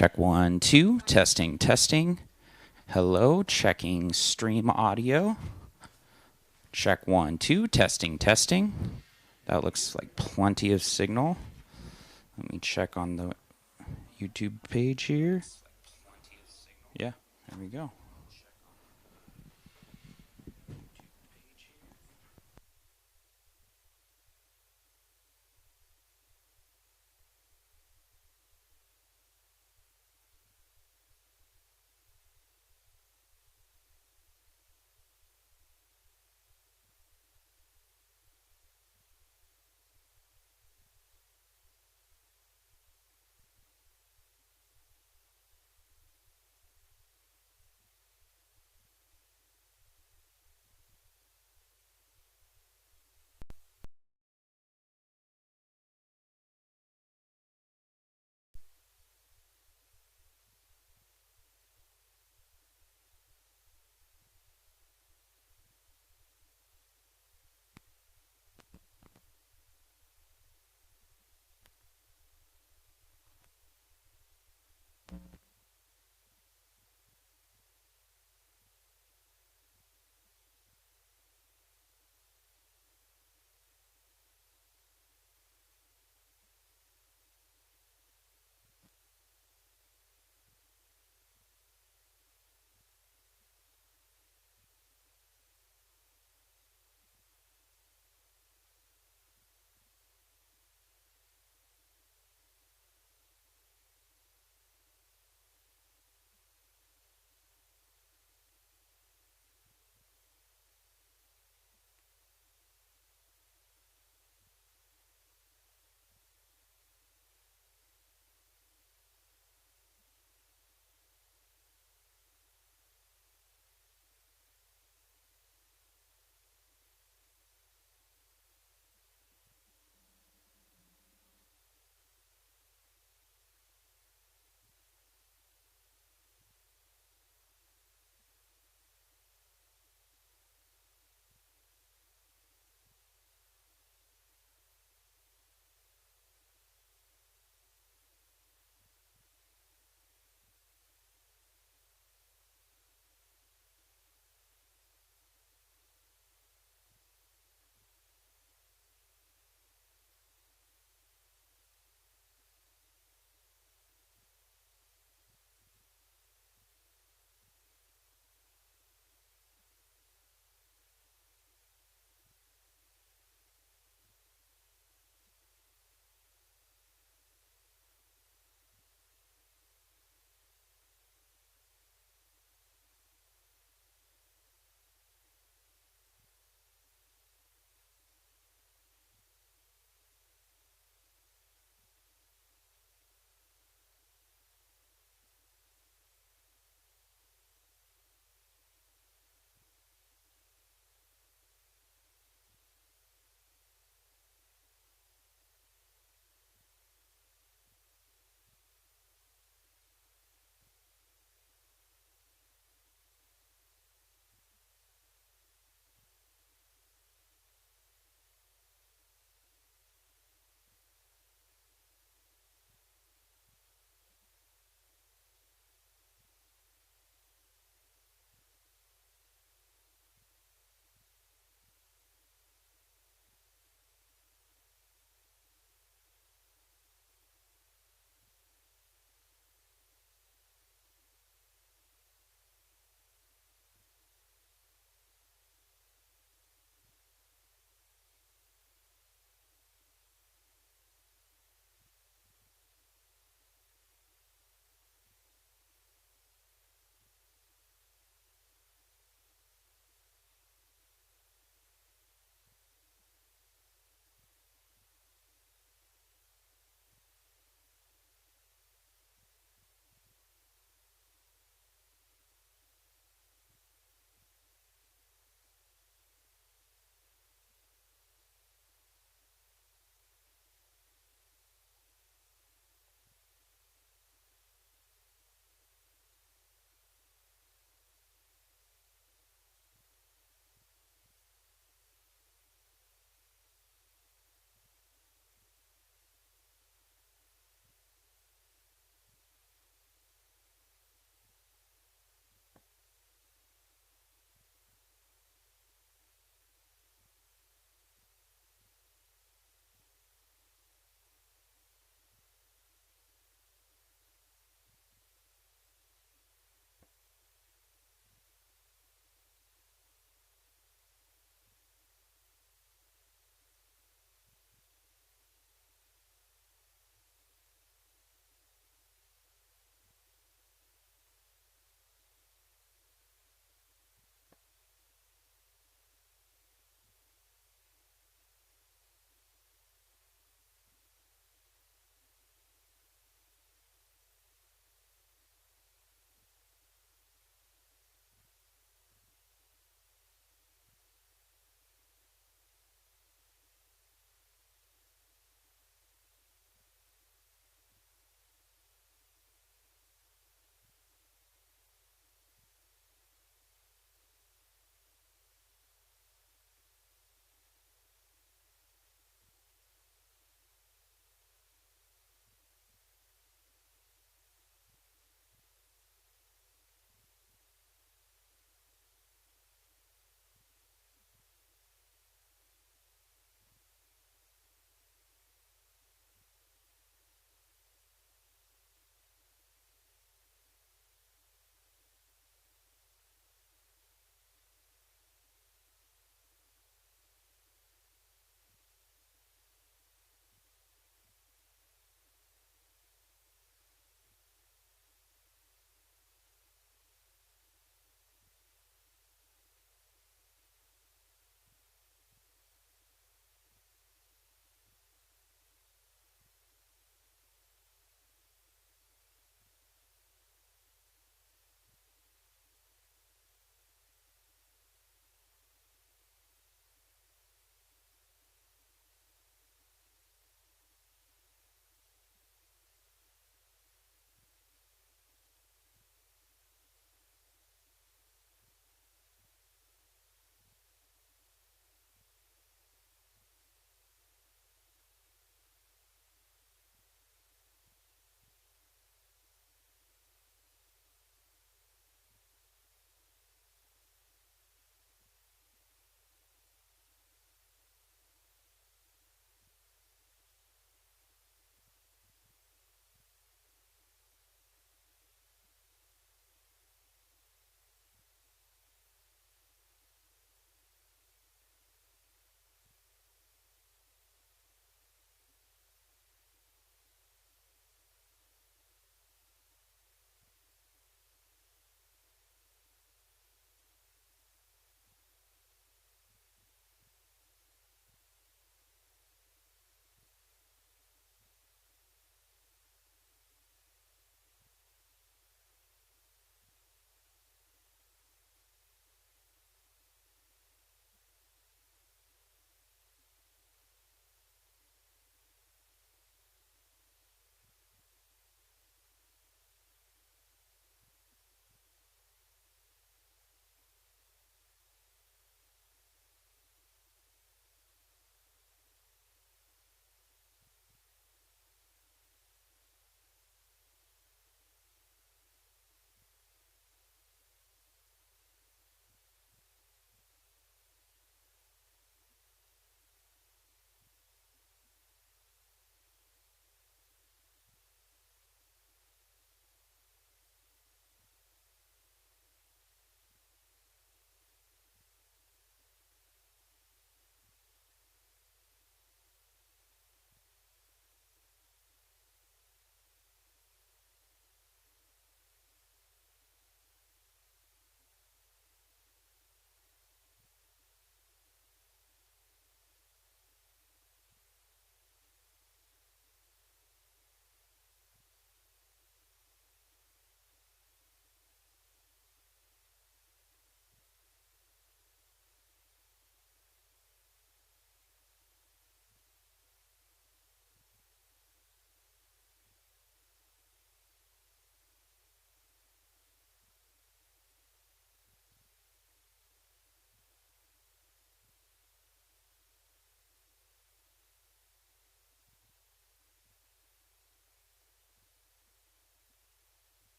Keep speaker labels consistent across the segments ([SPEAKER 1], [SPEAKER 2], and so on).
[SPEAKER 1] Check 1, 2, testing, testing. Hello, checking stream audio. Check 1, 2, testing, testing. That looks like plenty of signal. Let me check on the YouTube page here. Yeah, there we go.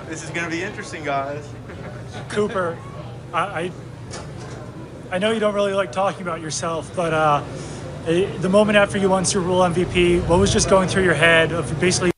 [SPEAKER 2] This is going to be interesting, guys.
[SPEAKER 3] Cooper, I know you don't really like talking about yourself, but the moment after you won Super Bowl MVP, what was just going through your head of basically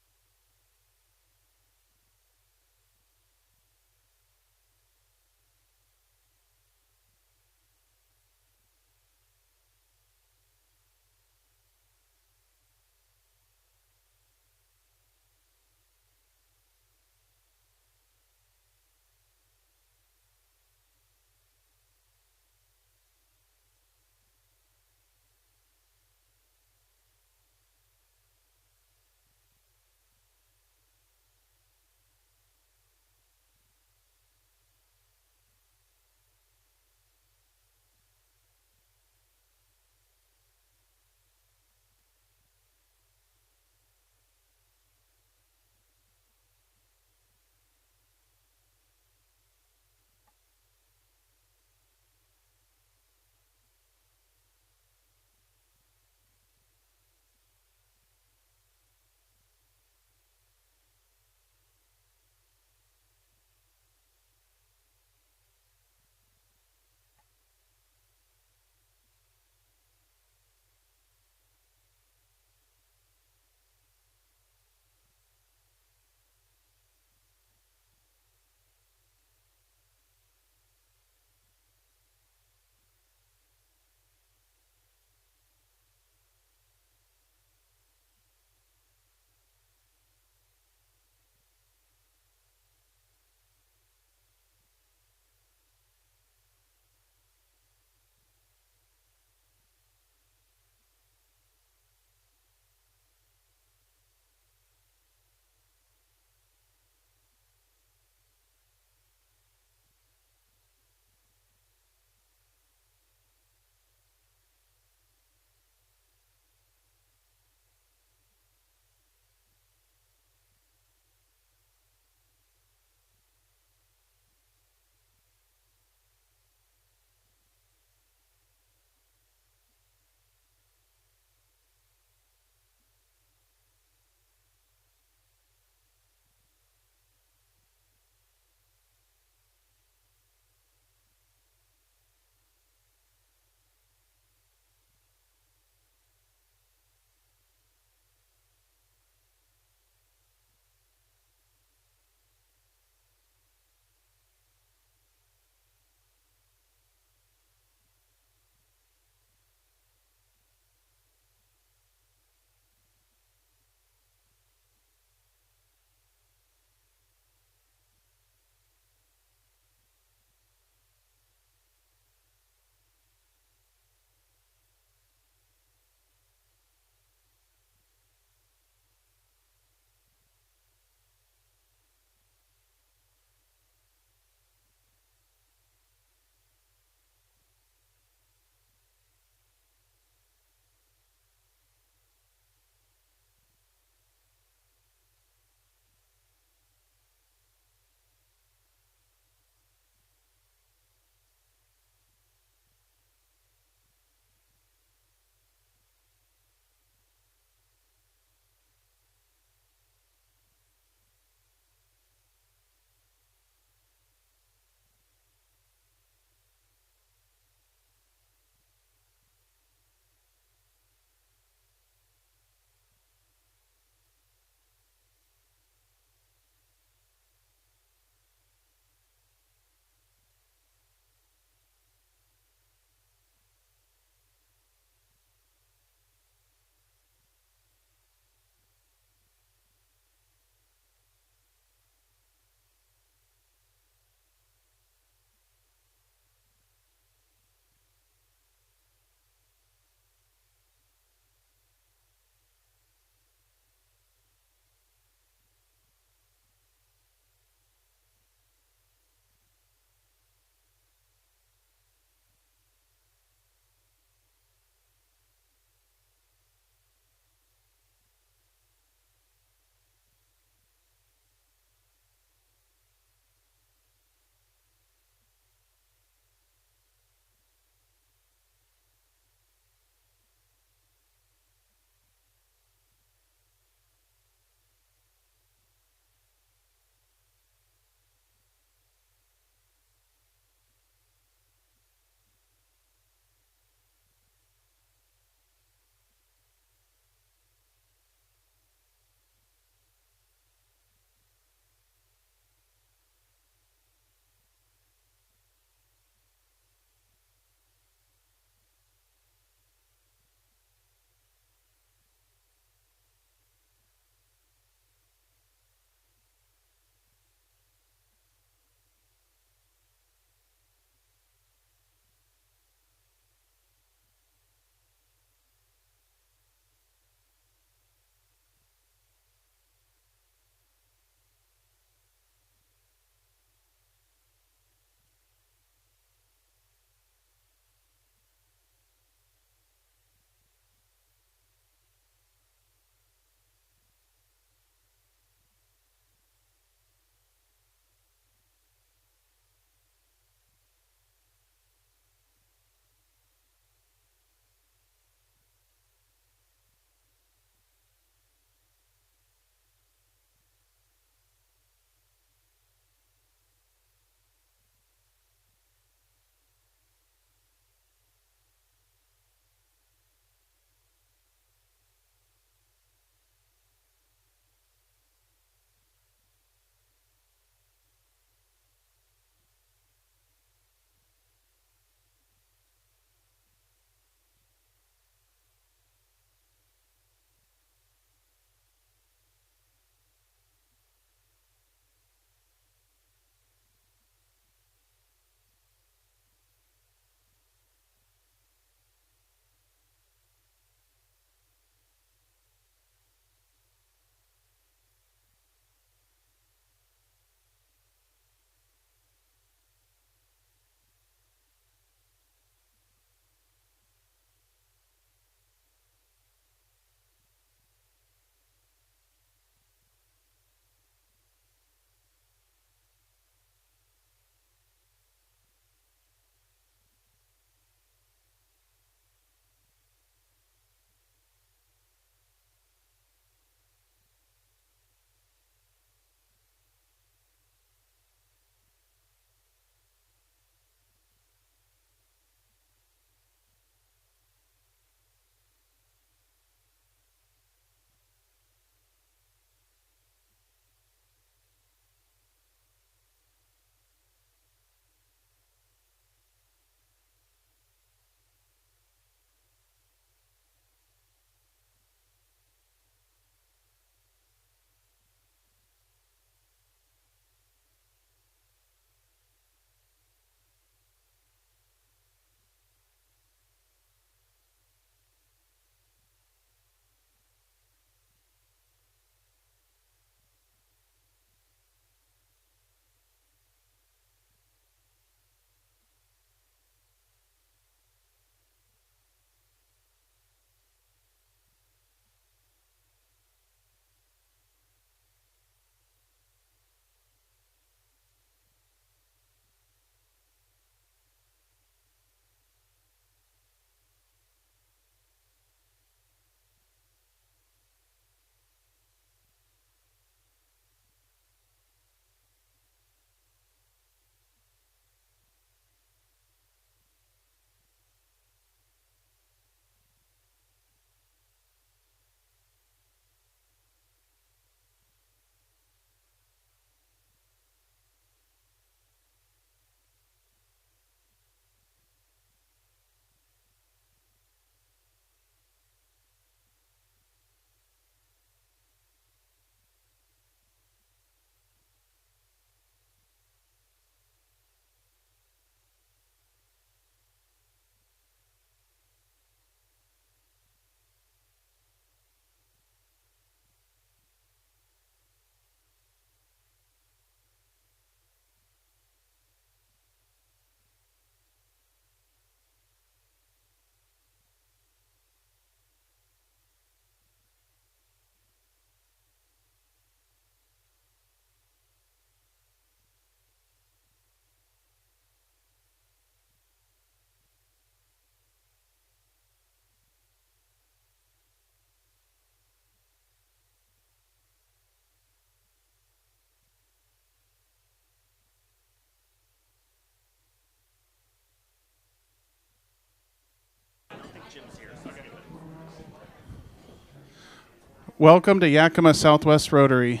[SPEAKER 2] Welcome to Yakima Southwest Rotary.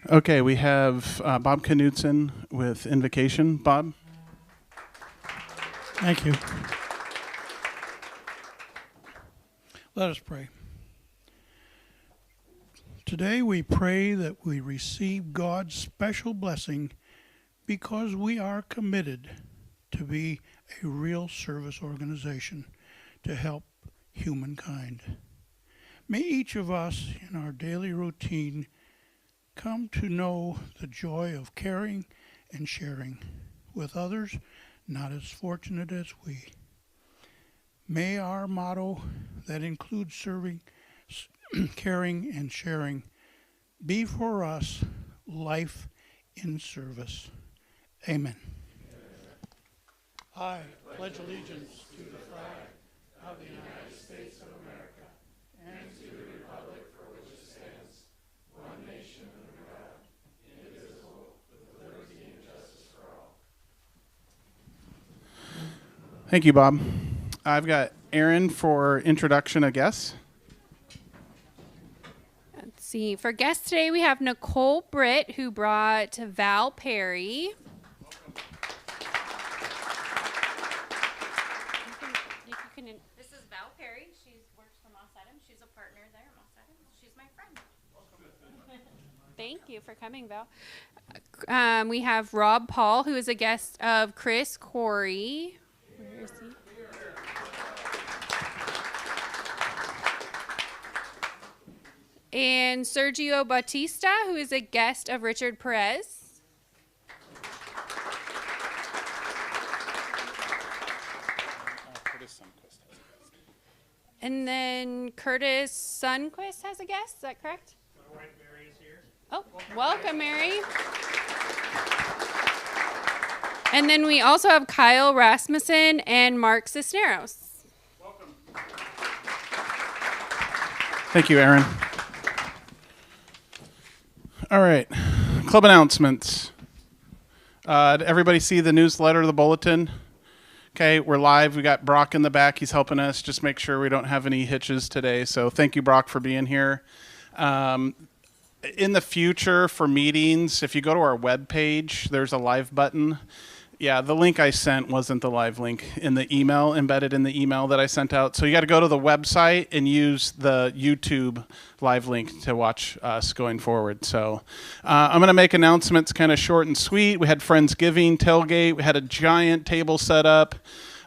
[SPEAKER 2] Okay, we have Bob Knudsen with Invocation. Bob?
[SPEAKER 4] Thank you. Let us pray. Today we pray that we receive God's special blessing because we are committed to be a real service organization to help humankind. May each of us in our daily routine come to know the joy of caring and sharing with others not as fortunate as we. May our motto that includes serving, caring, and sharing be for us life in service. Amen. I pledge allegiance to the flag of the United States of America and to the republic for which it stands, one nation under God, indivisible, with liberty and justice for all.
[SPEAKER 2] Thank you, Bob. I've got Aaron for introduction of guests.
[SPEAKER 5] Let's see. For guests today, we have Nicole Britt, who brought Val Perry. This is Val Perry. She works for Moss Adams. She's a partner there at Moss Adams. She's my friend. Thank you for coming, Val. We have Rob Paul, who is a guest of Chris Corey. Where is he? And Sergio Bautista, who is a guest of Richard Perez. And then Curtis Sunquist has a guest. Is that correct?
[SPEAKER 6] My wife Mary is here.
[SPEAKER 5] Oh, welcome, Mary. And then we also have Kyle Rasmussen and Mark Cisneros.
[SPEAKER 6] Welcome.
[SPEAKER 2] Thank you, Aaron. All right, club announcements. Did everybody see the newsletter, the bulletin? Okay, we're live. We got Brock in the back. He's helping us. Just make sure we don't have any hitches today. So thank you, Brock, for being here. In the future for meetings, if you go to our webpage, there's a live button. Yeah, the link I sent wasn't the live link in the email, embedded in the email that I sent out. So you got to go to the website and use the YouTube live link to watch us going forward. So I'm going to make announcements kind of short and sweet. We had Friendsgiving, tailgate. We had a giant table set up.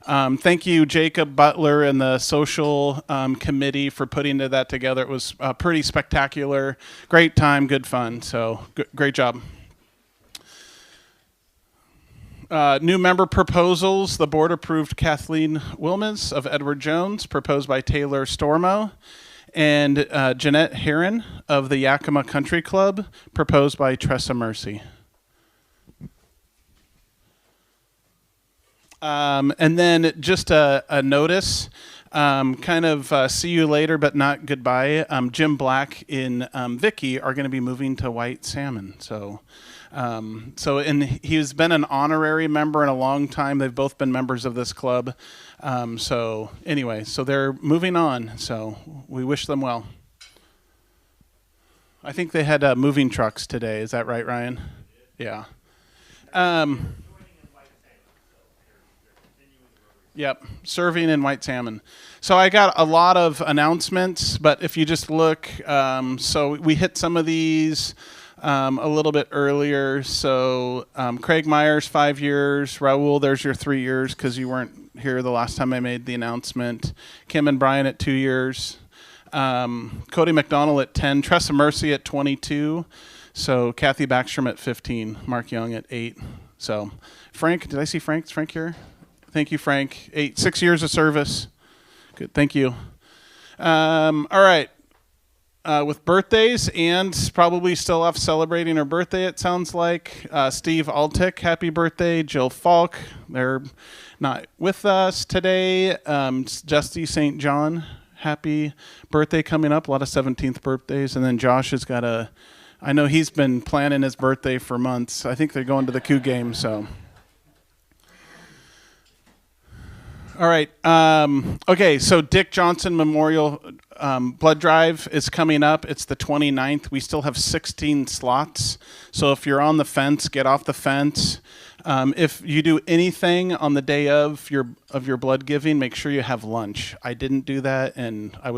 [SPEAKER 2] Thank you, Jacob Butler and the social committee for putting that together. It was pretty spectacular. Great time, good fun. So great job. New member proposals. The board approved Kathleen Wilmes of Edward Jones, proposed by Taylor Stormo, and Jeanette Heron of the Yakima Country Club, proposed by Tressa Mercy. And then just a notice, kind of see you later, but not goodbye. Jim Black and Vicky are going to be moving to White Salmon. And he's been an honorary member in a long time. They've both been members of this club. So they're moving on. So we wish them well. I think they had moving trucks today. Is that right, Ryan? Yeah. Yep, serving in White Salmon. So I got a lot of announcements, but if you just look, so we hit some of these a little bit earlier. So Craig Myers, 5 years. Raul, there's your 3 years because you weren't here the last time I made the announcement. Kim and Brian at 2 years. Cody McDonald at 10. Tressa Mercy at 22. So Kathy Backstrom at 15. Mark Young at 8. So Frank, did I see Frank? Is Frank here? Thank you, Frank. 6 years of service. Good, thank you. All right. With birthdays and probably still off celebrating her birthday, it sounds like. Steve Altick, happy birthday. Jill Falk, they're not with us today. Justy St. John, happy birthday coming up. A lot of 17th birthdays. And then Josh has got I know he's been planning his birthday for months. I think they're going to the Coop game, so. All right. Okay, so Dick Johnson Memorial Blood Drive is coming up. It's the 29th. We still have 16 slots. So if you're on the fence, get off the fence. If you do anything on the day of your blood giving, make sure you have lunch. I didn't do that, and I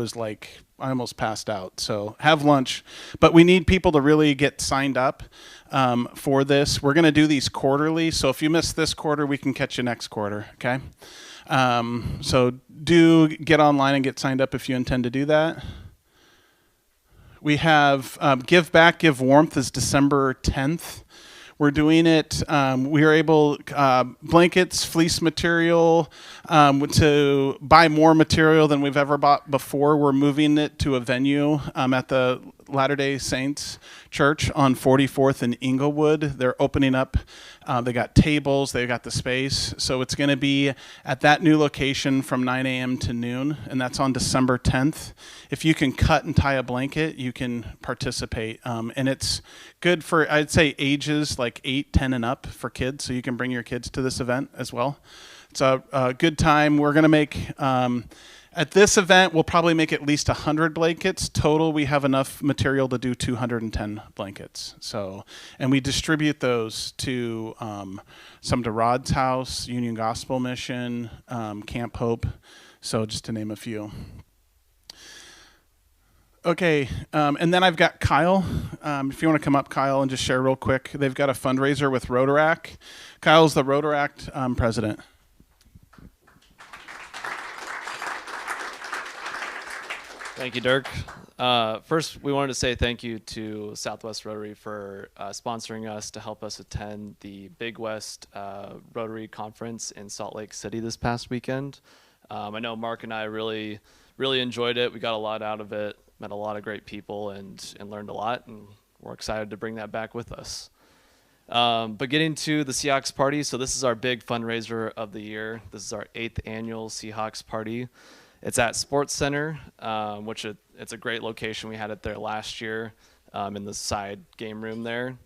[SPEAKER 2] almost passed out. So have lunch. But we need people to really get signed up for this. We're going to do these quarterly. So if you miss this quarter, we can catch you next quarter. Okay. So do get online and get signed up if you intend to do that. We have Give Back, Give Warmth is December 10th. We're doing it. We are able blankets, fleece material, to buy more material than we've ever bought before. We're moving it to a venue at the Latter-day Saints Church on 44th in Inglewood. They're opening up. They got tables. They got the space. So it's going to be at that new location from 9 a.m. to noon, and that's on December 10th. If you can cut and tie a blanket, you can participate. And it's good for, I'd say, ages like 8, 10, and up for kids, so you can bring your kids to this event as well. It's a good time. We're going to make... At this event, we'll probably make at least 100 blankets. Total, we have enough material to do 210 blankets. So, and we distribute those to some to Rod's House, Union Gospel Mission, Camp Hope. So just to name a few. Okay, and then I've got Kyle. If you want to come up, Kyle, and just share real quick. They've got a fundraiser with Rotaract. Kyle's the Rotaract president.
[SPEAKER 6] Thank you, Dirk. First, we wanted to say thank you to Southwest Rotary for sponsoring us to help us attend the Big West Rotary Conference in Salt Lake City this past weekend. I know Mark and I really enjoyed it. We got a lot out of it, met a lot of great people, and learned a lot, and we're excited to bring that back with us. But getting to the Seahawks party, so this is our big fundraiser of the year. This is our 8th annual Seahawks party. It's at Sports Center, which it's a great location. We had it there last year in the side game room there.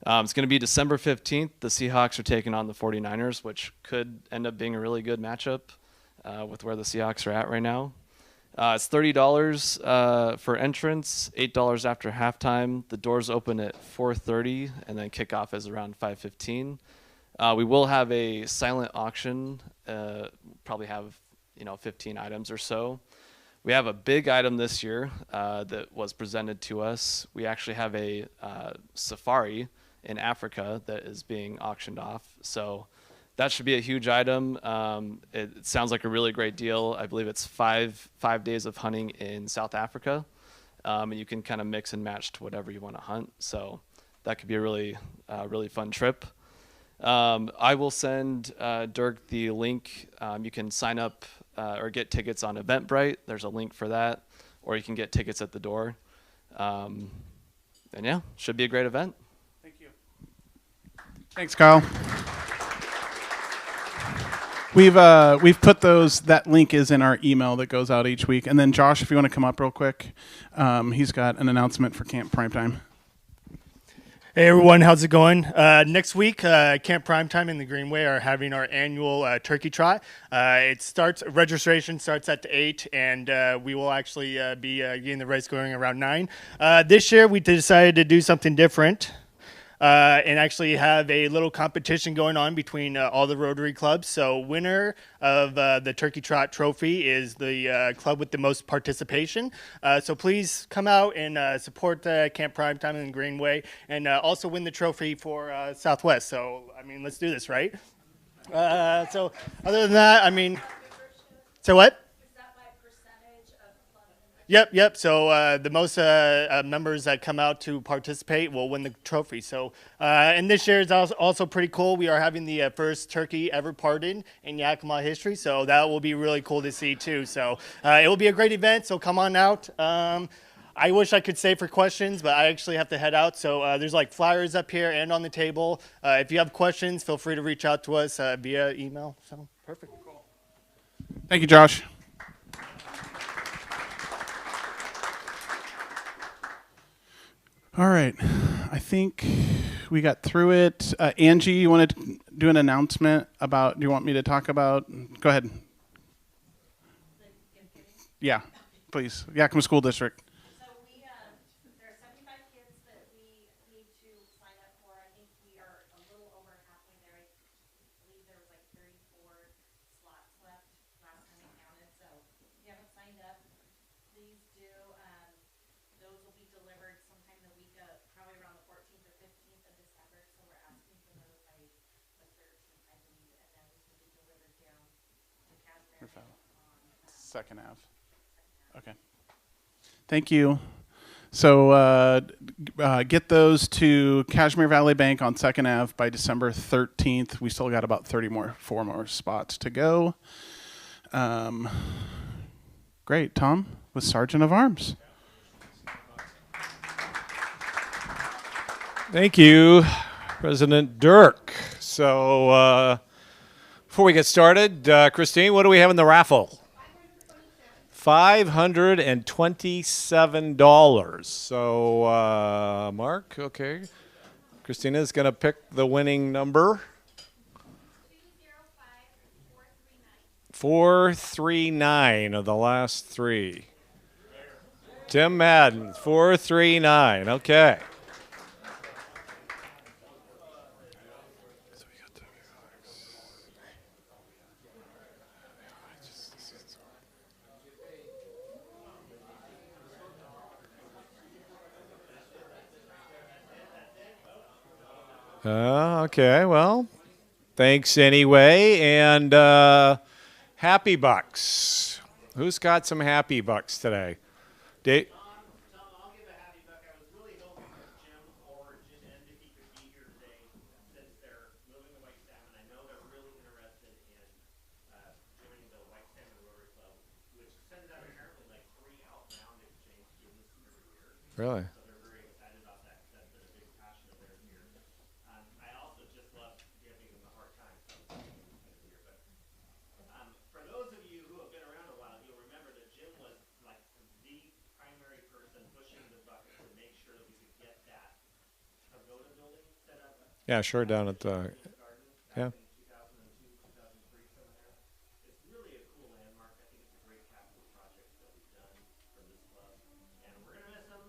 [SPEAKER 6] It's going to be December 15th. The Seahawks are taking on the 49ers, which could end up being a really good matchup with where the Seahawks are at right now. It's $30 for entrance, $8 after halftime. The doors open at 4:30, and then kickoff is around 5:15. We will have a silent auction, probably have 15 items or so. We have a big item this year that was presented to us. We actually have a safari in Africa that is being auctioned off. So that should be a huge item. It sounds like a really great deal. I believe it's five days of hunting in South Africa. And you can kind of mix and match to whatever you want to hunt. So that could be a really fun trip. I will send Dirk the link. You can sign up or get tickets on Eventbrite. There's a link for that, or you can get tickets at the door. And yeah, should be a great event.
[SPEAKER 2] Thank you. Thanks, Kyle. We've put that link is in our email that goes out each week. And then Josh, if you want to come up real quick, he's got an announcement for Camp Primetime.
[SPEAKER 7] Hey everyone, how's it going? Next week, Camp Primetime in the Greenway are having our annual turkey trot. Registration starts at 8, and we will actually be getting the race going around 9. This year, we decided to do something different. And actually have a little competition going on between all the Rotary clubs. So winner of the Turkey Trot Trophy is the club with the most participation. So please come out and support Camp Primetime in the Greenway, and also win the trophy for Southwest. So, let's do this, right? So other than that, so what? Yep. So the most members that come out to participate will win the trophy. So, and this year is also pretty cool. We are having the first turkey ever pardoned in Yakima history. So that will be really cool to see too. So it will be a great event. So come on out. I wish I could stay for questions, but I actually have to head out. So there's flyers up here and on the table. If you have questions, feel free to reach out to us via email. So perfect. Cool.
[SPEAKER 2] Thank you, Josh. All right, I think we got through it. Angie, you want to do an announcement about, do you want me to talk about? Go ahead, Yeah, please. Yakima School District.
[SPEAKER 8] So there are 75 kids that we need to sign up for. I think we are a little over halfway there. I believe there was like 34 slots left last time I counted. So if you haven't signed up, please do. Those will be delivered sometime the week of, probably around the 14th or 15th of December. So we're asking for those by the 13th, I believe, and then these will be delivered down to Cashmere Bank on
[SPEAKER 2] Second half. Okay. Thank you. So get those to Cashmere Valley Bank on 2nd Ave by December 13th. We still got about 4 more spots to go. Great. Tom with Sergeant of Arms.
[SPEAKER 9] Thank you, President Dirk. So before we get started, Christine, what do we have in the raffle? $527. So, Mark, okay. Christina's going to pick the winning number. 439 of the last three. Tim Madden, 439. Okay. Okay, well, thanks anyway. And Happy Bucks. Who's got some Happy Bucks today? Dave?
[SPEAKER 7] Tom, I'll give a happy buck. I was really hoping that Jim or Jim, if he could be here today, since they're moving the white salmon. I know they're really interested in joining the White Salmon Rotary Club, which sends out apparently like 3 outbound exchange students every year.
[SPEAKER 9] Really?
[SPEAKER 7] So they're very excited about that because that's been a big passion of theirs here. I also just love giving them a hard time here. But for those of you who have been around a while, you'll remember that Jim was like the primary person pushing the bucket to make sure that we could get that pagoda building set up.
[SPEAKER 9] Yeah, sure, down at the... Yeah.
[SPEAKER 7] In 2002, 2003, somewhere there. It's really a cool landmark. I think it's a great capital project that we've done for this club. And we're going to miss them.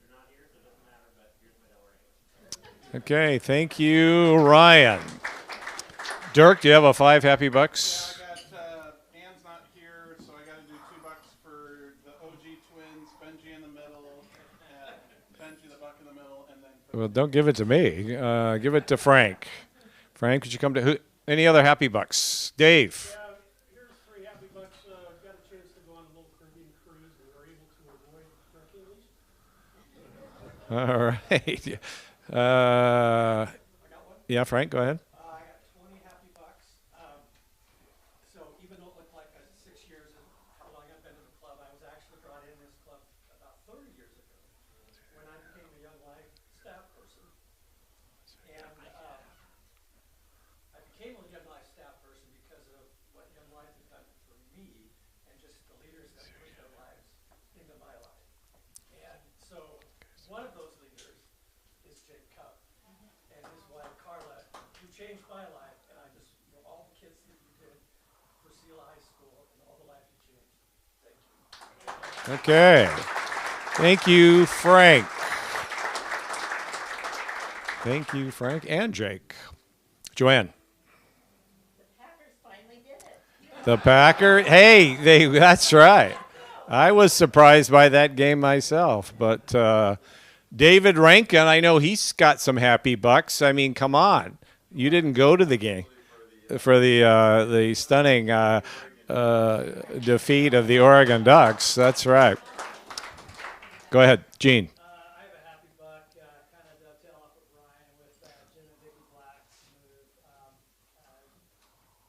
[SPEAKER 7] They're not here, so it doesn't matter, but here's my dollar anyway.
[SPEAKER 9] Okay, thank you, Ryan. Dirk, do you have a 5 Happy Bucks?
[SPEAKER 2] I got Ann's not here, so I got to do $2 for the OG twins, Benji in the middle, Benji the buck in the middle, and then.
[SPEAKER 9] Well, don't give it to me. Give it to Frank. Frank, could you come to who? Any other Happy Bucks? Dave.
[SPEAKER 10] Here's 3 happy bucks. Got a chance to go on a little Caribbean cruise. We were able to avoid turkey.
[SPEAKER 9] All right. Yeah, Frank, go ahead.
[SPEAKER 10] I got 20 happy bucks. So even though it looked like 6 years is how long I've been in the club, I was actually brought in this club about 30 years ago when I became a Young Life staff person. And I became a Young Life staff person because of what Young Life has done for me and just the leaders that put their lives into my life. And so one of those leaders is Jake Kupp and his wife Carla, who changed my life, and I just, all the kids that you did for Seal High School and all the lives you changed. Thank you.
[SPEAKER 9] Okay. Thank you, Frank. Thank you, Frank and Jake. Joanne.
[SPEAKER 8] the Packers finally did it.
[SPEAKER 9] The Packers. Hey, that's right. I was surprised by that game myself, but David Rankin, I know he's got some Happy Bucks. I mean, come on. You didn't go to the game for the stunning defeat of the Oregon Ducks. That's right. Go ahead, Gene.
[SPEAKER 10] I have a happy buck, kind of dovetail off of Ryan with Jim and Vicky Black's move.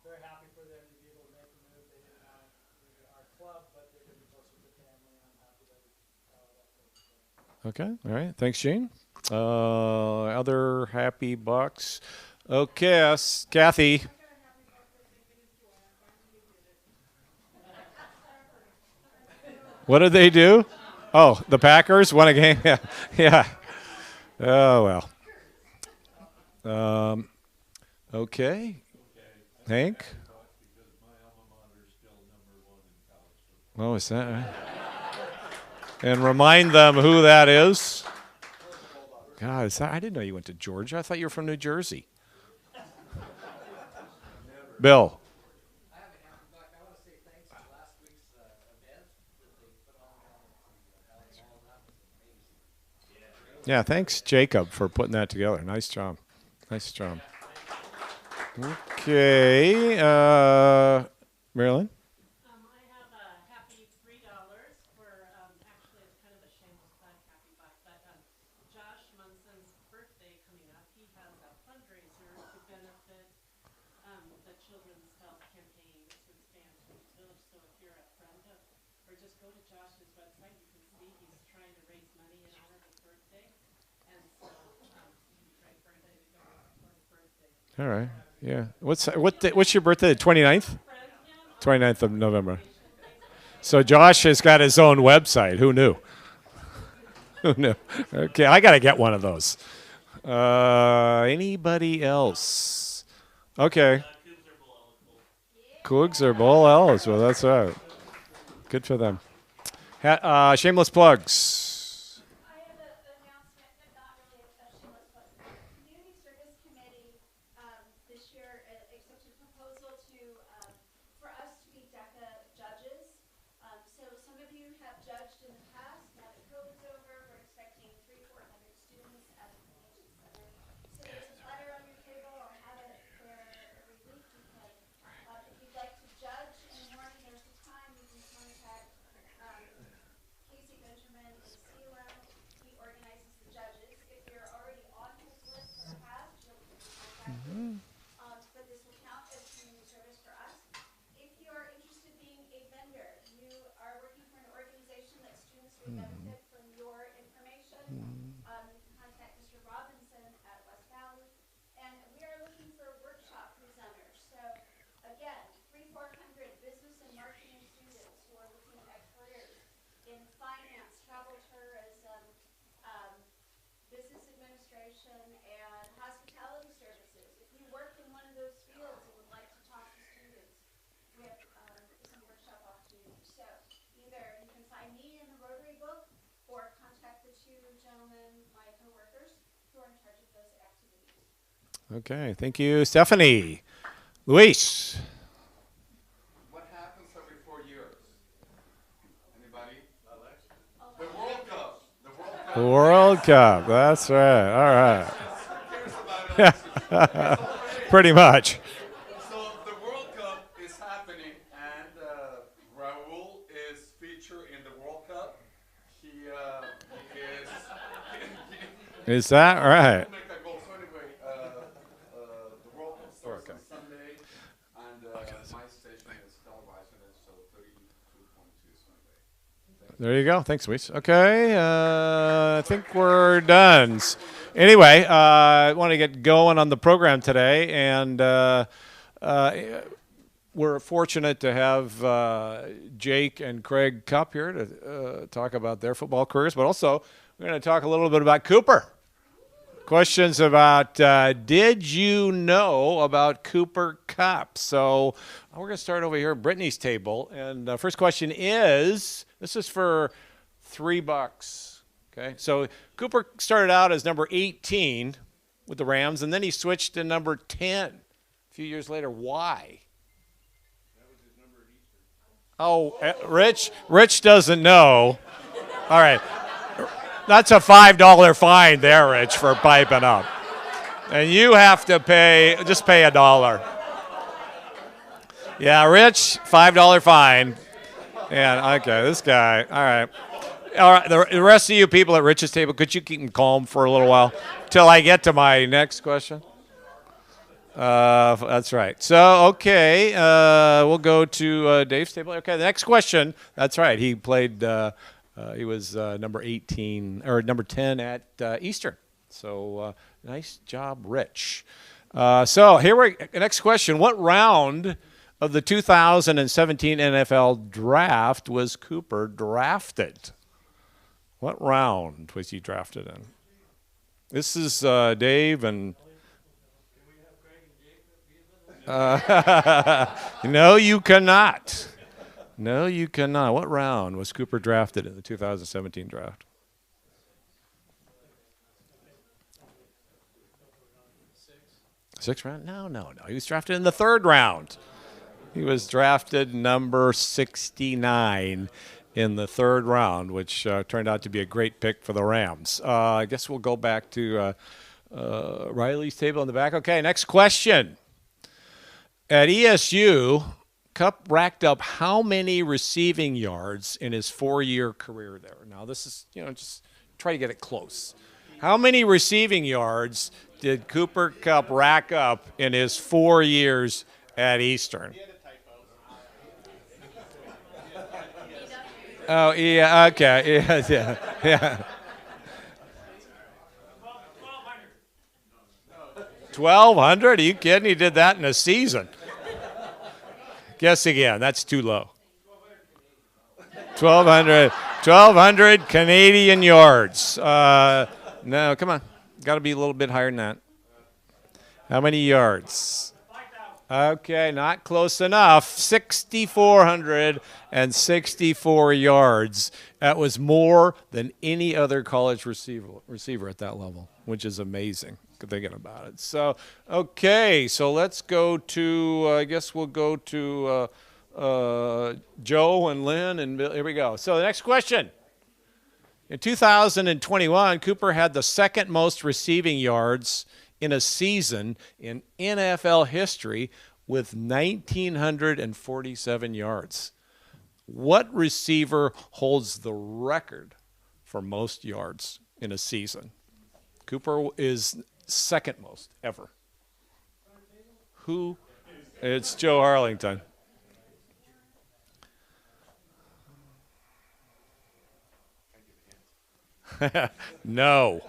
[SPEAKER 10] Very happy for them to be able to make a move. They didn't want our club, but they're going to be closer to family, and I'm happy that that.
[SPEAKER 9] Okay, all right. Thanks, Gene. Other Happy Bucks. Okay, Kathy. What did they do? Oh, the Packers won a game? Yeah. Yeah. Oh, well. Okay. Hank? Oh, is that right? And remind them who that is. God, I didn't know you went to Georgia. I thought you were from New Jersey. Bill. Yeah, thanks, Jacob, for putting that together. Nice job. Nice job. Okay. Marilyn?
[SPEAKER 8] I have a happy $3 for, actually it's kind of a shameless plug, happy buck, but Josh Munson's birthday coming up. He has a fundraiser to benefit the Children's Health Campaign since Bands from the Village. So if you're a friend of, or just go to Josh's website, you can see he's trying to raise money in honor of his birthday. And so you can pray for everybody to go for his birthday.
[SPEAKER 9] All right. Yeah. What's your birthday? The 29th? 29th of November. So Josh has got his own website. Who knew? Who knew? Okay, I got to get one of those. Anybody else? Okay. Cougs are bull elves. Well, that's right. Good for them. Shameless plugs.
[SPEAKER 8] I have an announcement, but not really a shameless plug. Community Service Committee this year accepted a proposal for us to be DECA judges. So some of you have judged in the past. Now that COVID's over, we're expecting 300-400 students at the convention center. So there's a letter on your table. I'll have it there every week. If you'd like to judge in the morning, there's a time you can contact Casey Benjamin in Sealam. He organizes the judges. If you're already on his list or have, you'll be contacted. But this will count as community service for us. If you are interested in being a vendor, you are working for an organization that students would benefit from your information, you can contact Mr. Robinson at West Valley. And we are looking for workshop presenters. So again, 300-400 business and marketing students who are looking at careers in finance, travel tourism, business administration, and hospitality services. If you work in one of those fields and would like to talk to students, we have some workshop opportunities. So either you can find me in the Rotary book or contact the two gentlemen, my coworkers, who are in charge of those activities.
[SPEAKER 9] Okay, thank you, Stephanie. Luis.
[SPEAKER 11] What happens every 4 years? Anybody? The World Cup. The World Cup.
[SPEAKER 9] The World Cup. That's right. All right. Pretty much.
[SPEAKER 11] So the World Cup is happening, and Raul is featured in the World Cup. He is.
[SPEAKER 9] Is that right?
[SPEAKER 11] Make that goal. So anyway, the World Cup starts on Sunday, and my station is televising it, so 32.2 Sunday.
[SPEAKER 9] There you go. Thanks, Luis. Okay, I think we're done. Anyway, I want to get going on the program today, and we're fortunate to have Jake and Craig Kupp here to talk about their football careers, but also we're going to talk a little bit about Cooper. Questions about, did you know about Cooper Kupp? So we're going to start over here at Brittany's table. And the first question is, this is for $3. Okay, so Cooper started out as number 18 with the Rams, and then he switched to number 10 a few years later. Why?
[SPEAKER 11] That was his number at Easter.
[SPEAKER 9] Oh, Rich doesn't know. All right. That's a $5 fine there, Rich, for piping up. And you have to just pay $1. Yeah, Rich, $5 fine. Yeah, okay, this guy. All right. All right, the rest of you people at Rich's table, could you keep them calm for a little while till I get to my next question? That's right. So, okay, we'll go to Dave's table. Okay, the next question. That's right. He played. He was number 18 or number 10 at Eastern. So, nice job, Rich. So here next question. What round of the 2017 NFL draft was Cooper drafted? What round was he drafted in? This is Dave and. No, you cannot. No, you cannot. What round was Cooper drafted in the 2017 draft? Sixth round? No. He was drafted in the 3rd round. He was drafted number 69 in the 3rd round, which turned out to be a great pick for the Rams. I guess we'll go back to Riley's table in the back. Okay, next question. At ESU, Kupp racked up how many receiving yards in his 4-year career there? Now, this is, just try to get it close. How many receiving yards did Cooper Kupp rack up in his 4 years at Eastern? Oh, yeah, okay. Yeah. 1,200? Are you kidding? He did that in a season. Guess again. That's too low. 1,200 Canadian yards. No, come on. Got to be a little bit higher than that. How many yards? Okay, not close enough. 6,464 yards. That was more than any other college receiver at that level, which is amazing thinking about it. So, okay, so let's go to, I guess we'll go to Joe and Lynn, and Bill. Here we go. So the next question. In 2021, Cooper had the 2nd most receiving yards in a season in NFL history with 1,947 yards. What receiver holds the record for most yards in a season? Cooper is 2nd most ever. Who? It's Joe Harlington. No.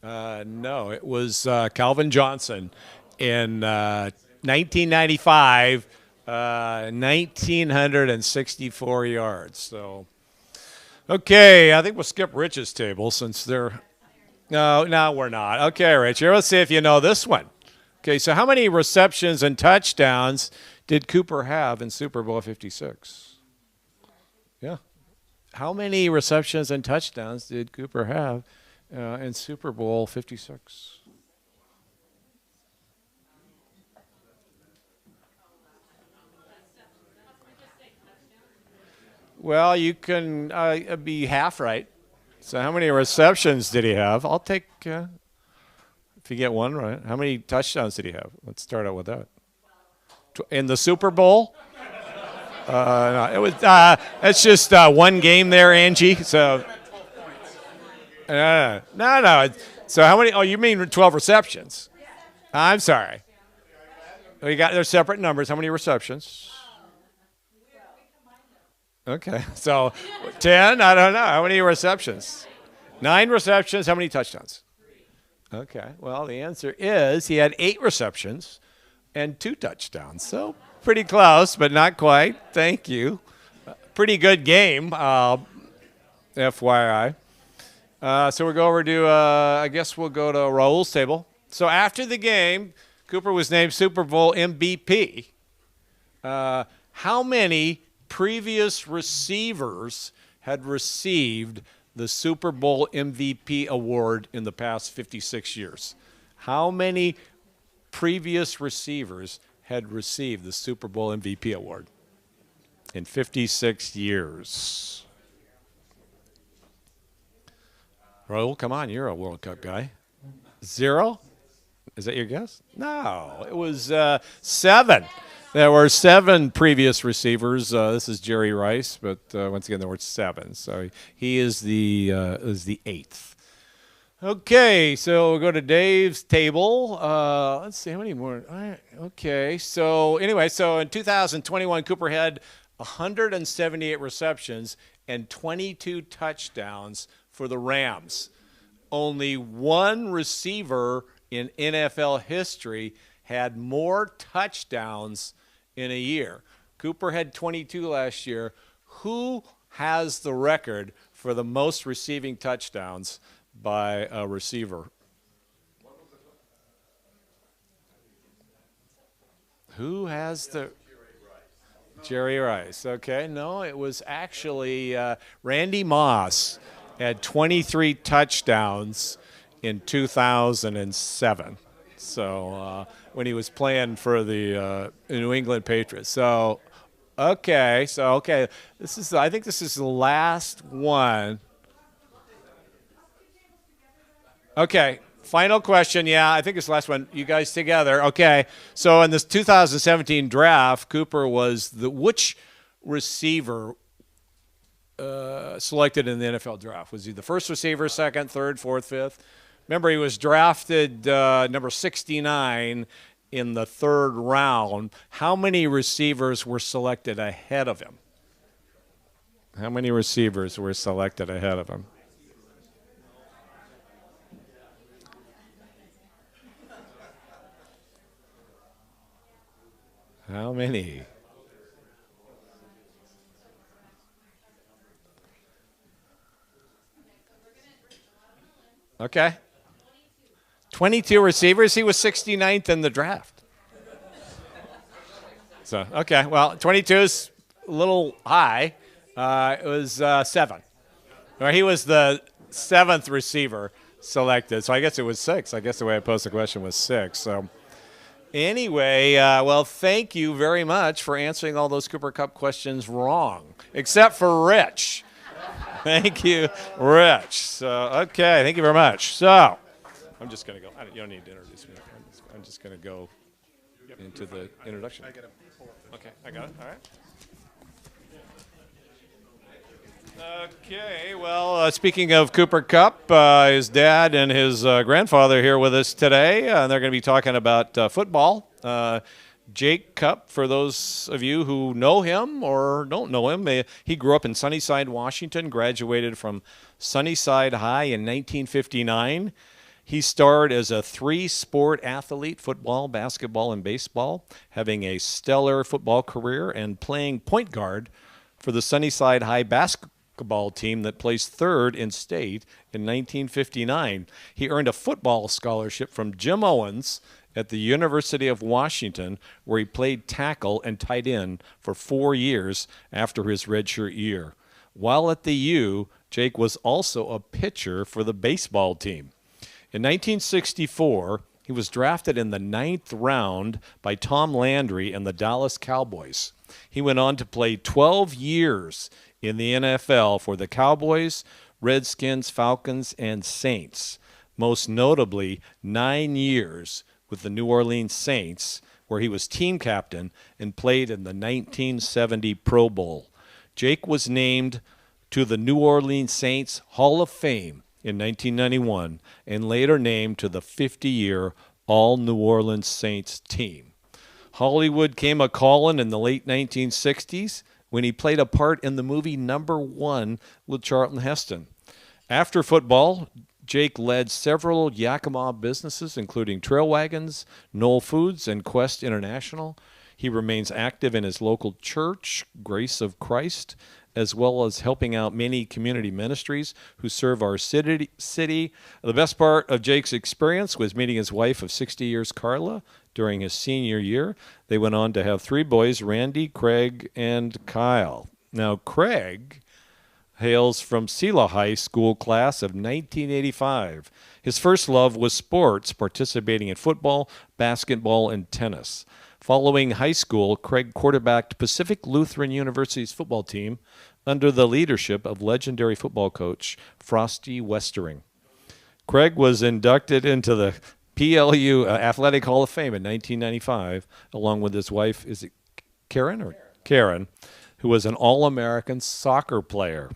[SPEAKER 9] No, it was Calvin Johnson in 1995, 1,964 yards. So, okay, I think we'll skip Rich's table since they're. No, we're not. Okay, Rich, here, let's see if you know this one. Okay, so how many receptions and touchdowns did Cooper have in Super Bowl 56? Yeah. How many receptions and touchdowns did Cooper have in Super Bowl 56? Well, you can be half right. So how many receptions did he have? I'll take, if you get one right. How many touchdowns did he have? Let's start out with that. In the Super Bowl? No, it was. It's just one game there, Angie. So, no. So how many? Oh, you mean 12 receptions? I'm sorry. We got their separate numbers. How many receptions? Okay, so 10. I don't know. How many receptions? 9 receptions. How many touchdowns? Okay. Well, the answer is he had 8 receptions and 2 touchdowns. So. Pretty close, but not quite. Thank you. Pretty good game, FYI. So we'll go over to, I guess we'll go to Raul's table. So after the game, Cooper was named Super Bowl MVP. How many previous receivers had received the Super Bowl MVP award in the past 56 years? How many previous receivers had received the Super Bowl MVP award in 56 years? Raul, come on, you're a World Cup guy. 0? Is that your guess? No, it was 7. There were 7 previous receivers. This is Jerry Rice, but once again, there were 7. So he is the 8th. Okay, so we'll go to Dave's table. Let's see, how many more? Okay, so anyway, so in 2021, Cooper had 178 receptions and 22 touchdowns for the Rams. Only one receiver in NFL history had more touchdowns in a year. Cooper had 22 last year. Who has the record for the most receiving touchdowns by a receiver? Who has the? Jerry Rice. Okay, no, it was actually Randy Moss had 23 touchdowns in 2007. So when he was playing for the New England Patriots. So okay, this is I think this is the last one. Okay, final question. Yeah, I think it's the last one. You guys together. Okay, so in this 2017 draft, Cooper was which receiver selected in the NFL draft? Was he the first receiver, second, third, fourth, fifth? Remember, he was drafted number 69 in the third round. How many receivers were selected ahead of him? How many receivers were selected ahead of him? How many? Okay. 22 receivers. He was 69th in the draft. So, okay. Well, 22 is a little high. It was 7. Or he was the 7th receiver selected. So I guess it was 6. I guess the way I posed the question was 6. So anyway, well, thank you very much for answering all those Cooper Kupp questions wrong, except for Rich. Thank you, Rich. So, okay, thank you very much. So, I'm just going to go. You don't need to introduce me. I'm just going to go into the introduction. Okay, I got it. All right. Okay, well, speaking of Cooper Kupp, his dad and his grandfather here with us today, and they're going to be talking about football. Jake Kupp, for those of you who know him or don't know him, he grew up in Sunnyside, Washington, graduated from Sunnyside High in 1959. He starred as a 3-sport athlete, football, basketball, and baseball, having a stellar football career and playing point guard for the Sunnyside High basketball team that placed 3rd in state in 1959. He earned a football scholarship from Jim Owens at the University of Washington, where he played tackle and tight end for 4 years after his redshirt year. While at the U, Jake was also a pitcher for the baseball team. In 1964, he was drafted in the 9th round by Tom Landry and the Dallas Cowboys. He went on to play 12 years in the NFL for the Cowboys, Redskins, Falcons, and Saints. Most notably, 9 years with the New Orleans Saints, where he was team captain and played in the 1970 Pro Bowl. Jake was named to the New Orleans Saints Hall of Fame in 1991 and later named to the 50-year All-New Orleans Saints team. Hollywood came a-callin' in the late 1960s when he played a part in the movie Number One with Charlton Heston. After football, Jake led several Yakima businesses, including Trail Wagons, Knoll Foods, and Quest International. He remains active in his local church, Grace of Christ, as well as helping out many community ministries who serve our city. The best part of Jake's experience was meeting his wife of 60 years, Carla, during his senior year. They went on to have 3 boys, Randy, Craig, and Kyle. Now, Craig hails from Sela High School class of 1985. His first love was sports, participating in football, basketball, and tennis. Following high school, Craig quarterbacked Pacific Lutheran University's football team under the leadership of legendary football coach Frosty Westering. Craig was inducted into the PLU Athletic Hall of Fame in 1995, along with his wife, is it Karen? Karen, who was an All-American soccer player.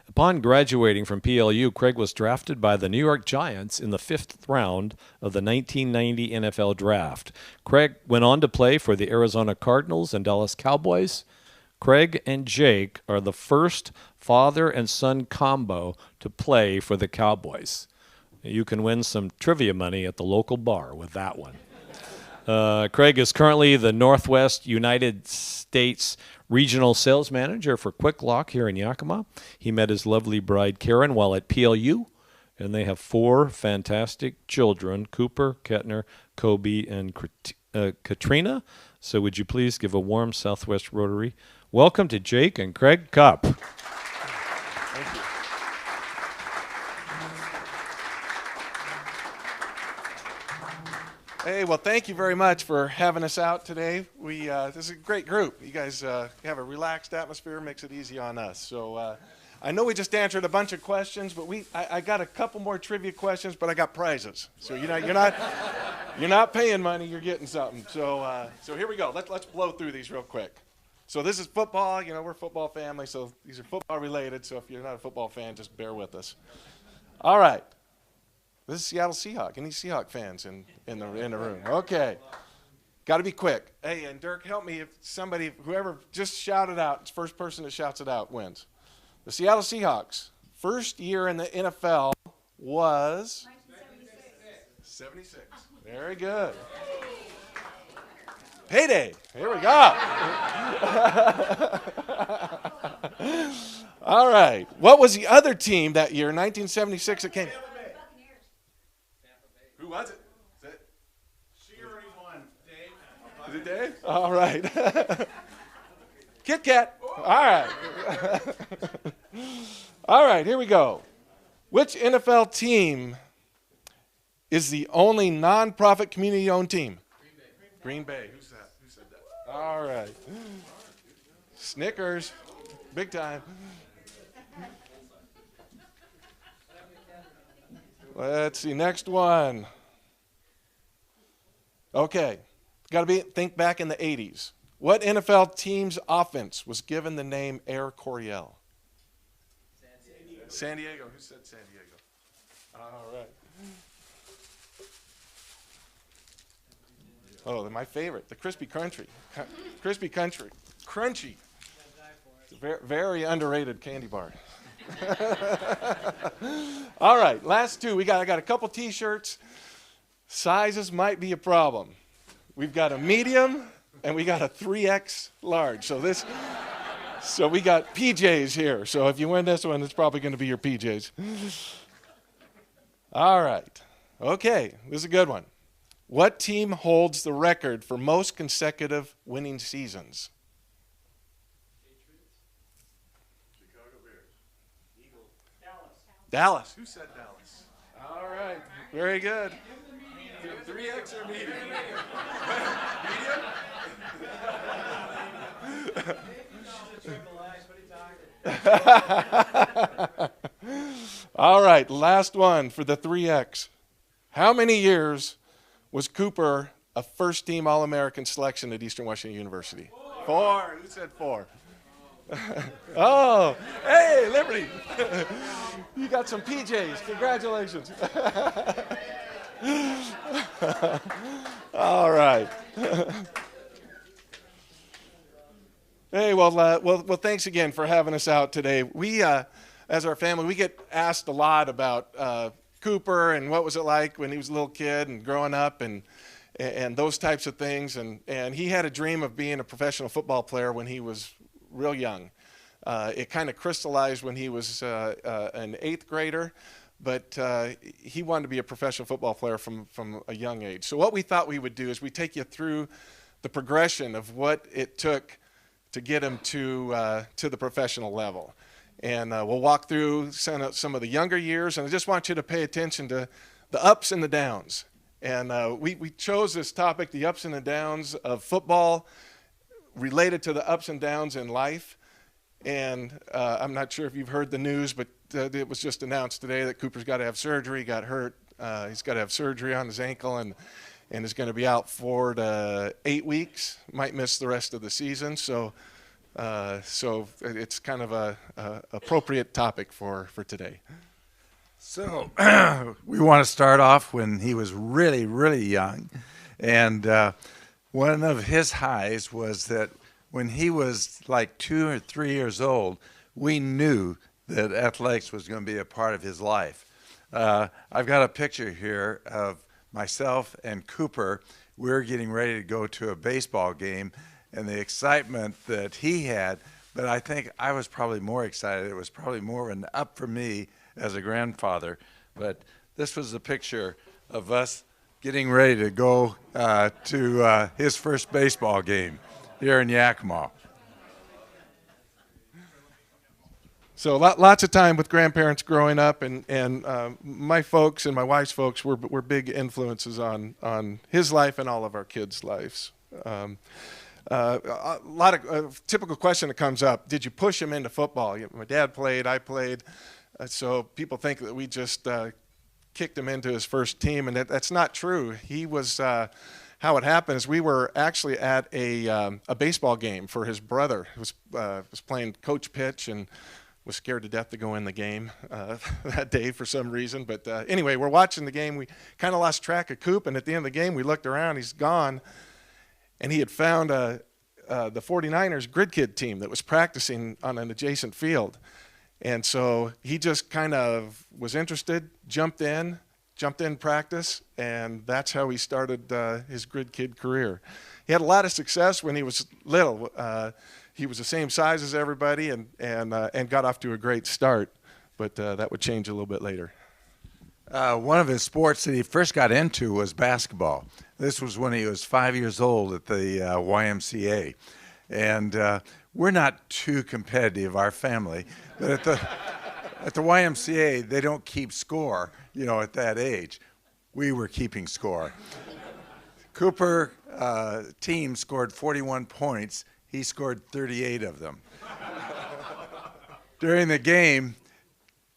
[SPEAKER 9] Upon graduating from PLU, Craig was drafted by the New York Giants in the 5th round of the 1990 NFL Draft. Craig went on to play for the Arizona Cardinals and Dallas Cowboys. Craig and Jake are the first father and son combo to play for the Cowboys. You can win some trivia money at the local bar with that one. Craig is currently the Northwest United States Regional Sales Manager for Quick Lock here in Yakima. He met his lovely bride, Karen, while at PLU, and they have 4 fantastic children, Cooper, Kettner, Kobe, and Katrina. So would you please give a warm Southwest Rotary welcome to Jake and Craig Kupp.
[SPEAKER 12] Thank you. Hey, well, thank you very much for having us out today. This is a great group. You guys have a relaxed atmosphere, makes it easy on us. So I know we just answered a bunch of questions, but I got a couple more trivia questions, but I got prizes. So you're not paying money, you're getting something. So here we go. Let's blow through these real quick. So this is football. You know, we're a football family, so these are football related. So if you're not a football fan, just bear with us. All right. This is Seattle Seahawks. Any Seahawks fans in the room? Okay. Got to be quick. Hey, and Dirk, help me. If whoever just shouted out, first person that shouts it out wins. The Seattle Seahawks, first year in the NFL was 1976. Very good. Payday. Here we go. All right. What was the other team that year, 1976, that came? Who was it?
[SPEAKER 2] She already won. Dave.
[SPEAKER 12] Is it Dave? All right. Kit Kat. All right. All right, here we go. Which NFL team is the only non-profit community-owned team? Green Bay. Who said that? All right. Snickers. Big time. Let's see, next one. Okay, think back in the 80s. What NFL team's offense was given the name Air Coryell? San Diego. Who said San Diego? All right. Oh, they're my favorite, the Crispy Crunchy. Crispy Crunchy. Crunchy. It's a very underrated candy bar. All right, last two. I got a couple T-shirts. Sizes might be a problem. We've got a medium and we got a 3X large. So we got PJs here. So if you win this one, it's probably going to be your PJs. All right. Okay, this is a good one. What team holds the record for most consecutive winning seasons? Dallas. Who said Dallas? All right. Very good. 3X or medium? Medium? All right. Last one for the 3X. How many years was Cooper a first-team All-American selection at Eastern Washington University? 4. Who said 4? Oh, hey, Liberty. You got some PJs. Congratulations. All right. Hey, well, thanks again for having us out today. We, as our family, we get asked a lot about Cooper and what was it like when he was a little kid and growing up and those types of things. And he had a dream of being a professional football player when he was real young. It kind of crystallized when he was an 8th grader, but he wanted to be a professional football player from a young age. So what we thought we would do is we take you through the progression of what it took to get him to the professional level. And we'll walk through some of the younger years, and I just want you to pay attention to the ups and the downs. And we chose this topic, the ups and the downs of football, related to the ups and downs in life. And I'm not sure if you've heard the news, but it was just announced today that Cooper's got to have surgery. He got hurt. He's got to have surgery on his ankle and is going to be out 4 to 8 weeks. Might miss the rest of the season. So it's kind of a appropriate topic for today.
[SPEAKER 13] So we want to start off when he was really, really young. And one of his highs was that when he was like 2 or 3 years old, we knew that athletics was going to be a part of his life. I've got a picture here of myself and Cooper. We're getting ready to go to a baseball game, and the excitement that he had, but I think I was probably more excited. It was probably more of an up for me as a grandfather. But this was a picture of us getting ready to go to his first baseball game here in Yakima.
[SPEAKER 12] So lots of time with grandparents growing up, and my folks and my wife's folks were big influences on his life and all of our kids' lives. A lot of typical question that comes up: did you push him into football? My dad played, I played, so people think that we just kicked him into his first team, and that's not true. He was. How it happened is we were actually at a baseball game for his brother, who was playing coach pitch and was scared to death to go in the game that day for some reason. But anyway, we're watching the game. We kind of lost track of Coop, and at the end of the game, we looked around. He's gone. And he had found the 49ers grid kid team that was practicing on an adjacent field. And so he just kind of was interested, jumped in practice, and that's how he started his grid kid career. He had a lot of success when he was little. He was the same size as everybody and got off to a great start, but that would change a little bit later.
[SPEAKER 13] One of his sports that he first got into was basketball. This was when he was 5 years old at the YMCA. And we're not too competitive, our family. But at the YMCA, they don't keep score, at that age. We were keeping score. Cooper team scored 41 points. He scored 38 of them. During the game,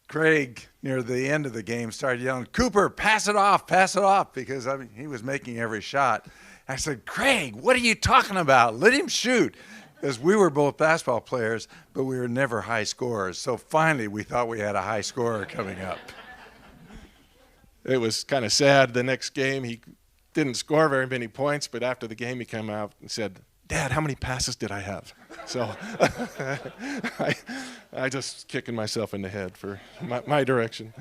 [SPEAKER 13] Craig, near the end of the game, started yelling, "Cooper, pass it off," because he was making every shot. I said, "Craig, what are you talking about? Let him shoot." Because we were both basketball players, but we were never high scorers. So finally, we thought we had a high scorer coming up.
[SPEAKER 12] It was kind of sad. The next game, he didn't score very many points, but after the game, he came out and said, "Dad, how many passes did I have?" So I just kicking myself in the head for my direction.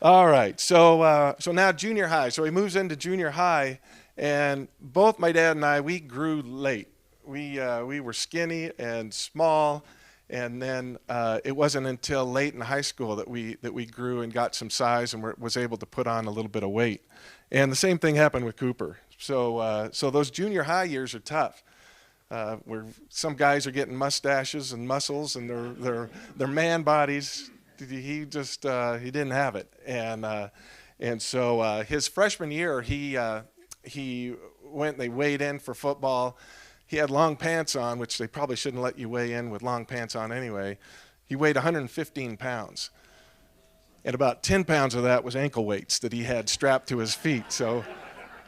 [SPEAKER 12] All right, so now junior high. So he moves into junior high, and both my dad and I, we grew late. We were skinny and small, and then it wasn't until late in high school that we grew and got some size and was able to put on a little bit of weight. And the same thing happened with Cooper. So those junior high years are tough. Where some guys are getting mustaches and muscles and their man bodies. He just he didn't have it, and so his freshman year he went. They weighed in for football. He had long pants on, which they probably shouldn't let you weigh in with long pants on anyway. He weighed 115 pounds, and about 10 pounds of that was ankle weights that he had strapped to his feet. So.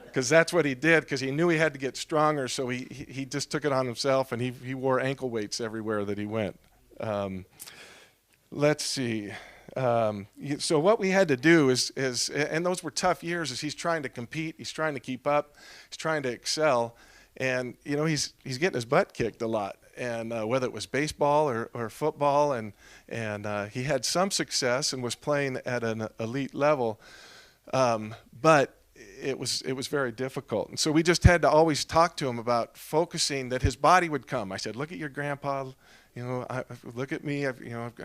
[SPEAKER 12] Because that's what he did, because he knew he had to get stronger, so he just took it on himself, and he wore ankle weights everywhere that he went. Let's see. So what we had to do is, and those were tough years, is he's trying to compete, he's trying to keep up, he's trying to excel, and he's getting his butt kicked a lot, and whether it was baseball or football, and he had some success and was playing at an elite level, but it was very difficult. And so we just had to always talk to him about focusing that his body would come. I said, "Look at your grandpa, look at me, I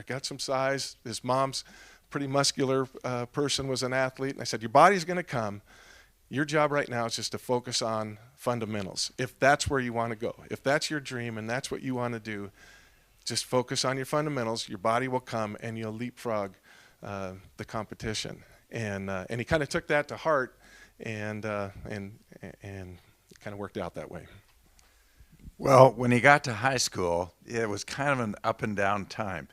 [SPEAKER 12] got some size." His mom's pretty muscular person, was an athlete. And I said, "Your body's going to come. Your job right now is just to focus on fundamentals. If that's where you want to go, if that's your dream and that's what you want to do, just focus on your fundamentals. Your body will come and you'll leapfrog the competition." And he kind of took that to heart. And it kind of worked out that way.
[SPEAKER 13] Well, when he got to high school, it was kind of an up and down time.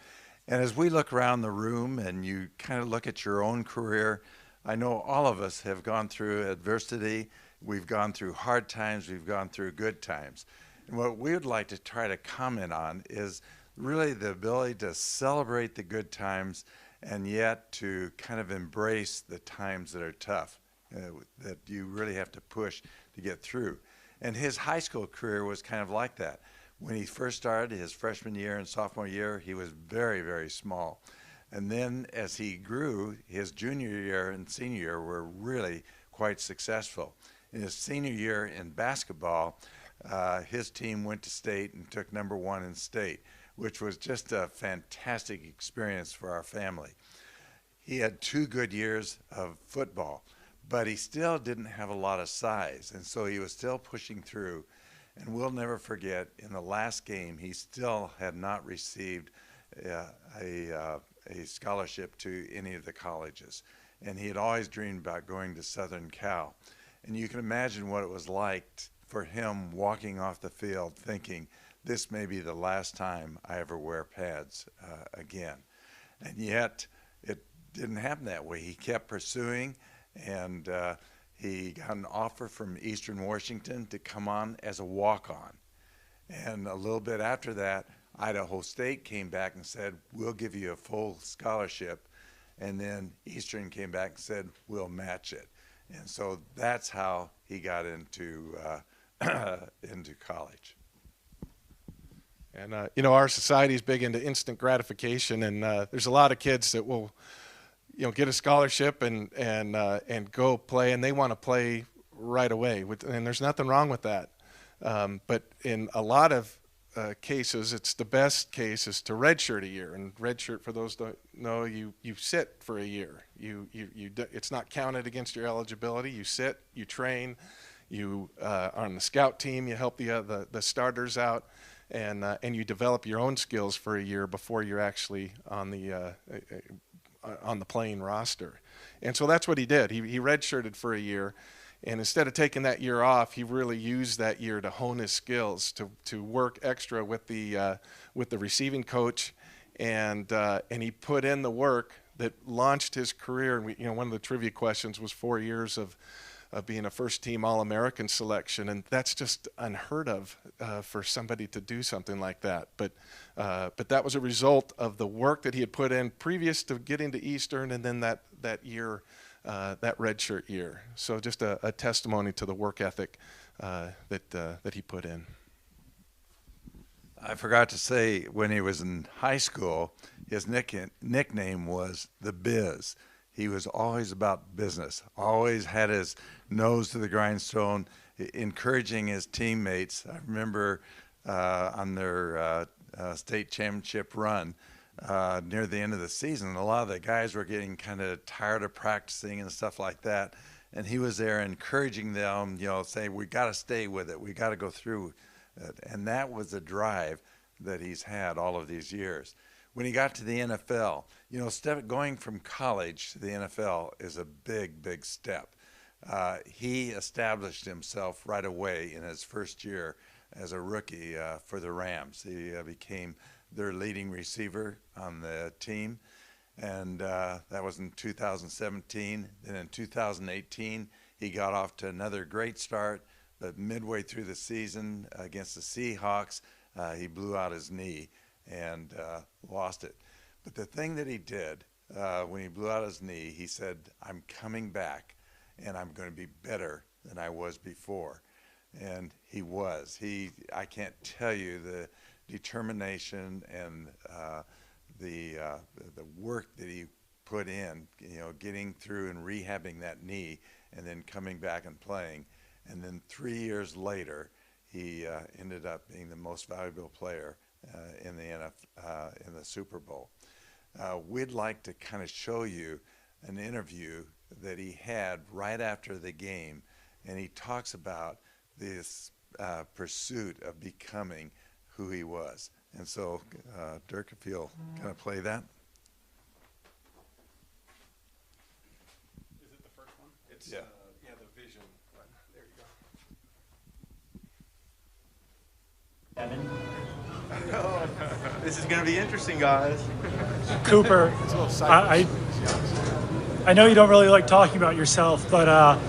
[SPEAKER 13] And as we look around the room and you kind of look at your own career, I know all of us have gone through adversity. We've gone through hard times. We've gone through good times. And what we would like to try to comment on is really the ability to celebrate the good times and yet to kind of embrace the times that are tough. That you really have to push to get through. And his high school career was kind of like that. When he first started his freshman year and sophomore year, he was very, very small. And then as he grew, his junior year and senior year were really quite successful. In his senior year in basketball, his team went to state and took number 1 in state, which was just a fantastic experience for our family. He had 2 good years of football. but he still didn't have a lot of size, and so he was still pushing through. And we'll never forget, in the last game, he still had not received a scholarship to any of the colleges. And he had always dreamed about going to Southern Cal. And you can imagine what it was like for him walking off the field thinking, this may be the last time I ever wear pads again. And yet, it didn't happen that way. He kept pursuing, and he got an offer from Eastern Washington to come on as a walk-on. And a little bit after that, Idaho State came back and said, we'll give you a full scholarship. And then Eastern came back and said, we'll match it. And so that's how he got into college.
[SPEAKER 12] And our society is big into instant gratification, and there's a lot of kids that will, get a scholarship and go play, and they want to play right away. And there's nothing wrong with that. But in a lot of cases, it's the best case is to redshirt a year. And redshirt, for those who don't know, you sit for a year. It's not counted against your eligibility. You sit, you train, you are on the scout team, you help the starters out. And you develop your own skills for a year before you're actually on the playing roster. And so that's what he did. He redshirted for a year, and instead of taking that year off, he really used that year to hone his skills, to work extra with the receiving coach, and he put in the work that launched his career. And one of the trivia questions was 4 years of being a first-team All-American selection, and that's just unheard of for somebody to do something like that. But that was a result of the work that he had put in previous to getting to Eastern, and then that year, that redshirt year. So just a testimony to the work ethic that he put in.
[SPEAKER 13] I forgot to say, when he was in high school, his nickname was the Biz. He was always about business, always had his nose to the grindstone, encouraging his teammates. I remember on their state championship run near the end of the season, a lot of the guys were getting kind of tired of practicing and stuff like that. And he was there encouraging them, saying, we got to stay with it. We got to go through it. And that was the drive that he's had all of these years. When he got to the NFL, going from college to the NFL is a big, big step. He established himself right away in his first year as a rookie for the Rams. He became their leading receiver on the team, and that was in 2017. Then in 2018, he got off to another great start, but midway through the season against the Seahawks, he blew out his knee and lost it. But the thing that he did when he blew out his knee, he said, I'm coming back and I'm going to be better than I was before. And he was. I can't tell you the determination and the work that he put in, getting through and rehabbing that knee and then coming back and playing. And then 3 years later, he ended up being the most valuable player in the Super Bowl. We'd like to kind of show you an interview that he had right after the game, and he talks about this pursuit of becoming who he was. And so, Dirk, if you'll kind of play that.
[SPEAKER 2] Is it the first one?
[SPEAKER 12] It's
[SPEAKER 13] Yeah.
[SPEAKER 12] The vision one. There you go.
[SPEAKER 14] Evan. This is going to be interesting, guys.
[SPEAKER 3] Cooper, I know you don't really like talking about yourself, but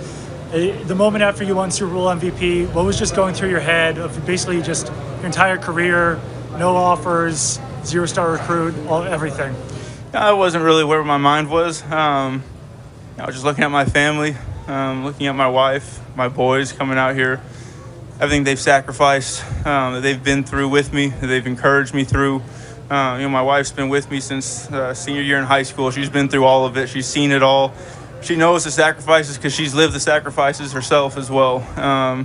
[SPEAKER 3] the moment after you won Super Bowl MVP, what was just going through your head of basically just your entire career, no offers, 0-star recruit, everything?
[SPEAKER 14] I wasn't really where my mind was. I was just looking at my family, looking at my wife, my boys coming out here. Everything they've sacrificed, that they've been through with me, that they've encouraged me through. My wife's been with me since senior year in high school. She's been through all of it. She's seen it all. She knows the sacrifices because she's lived the sacrifices herself as well. I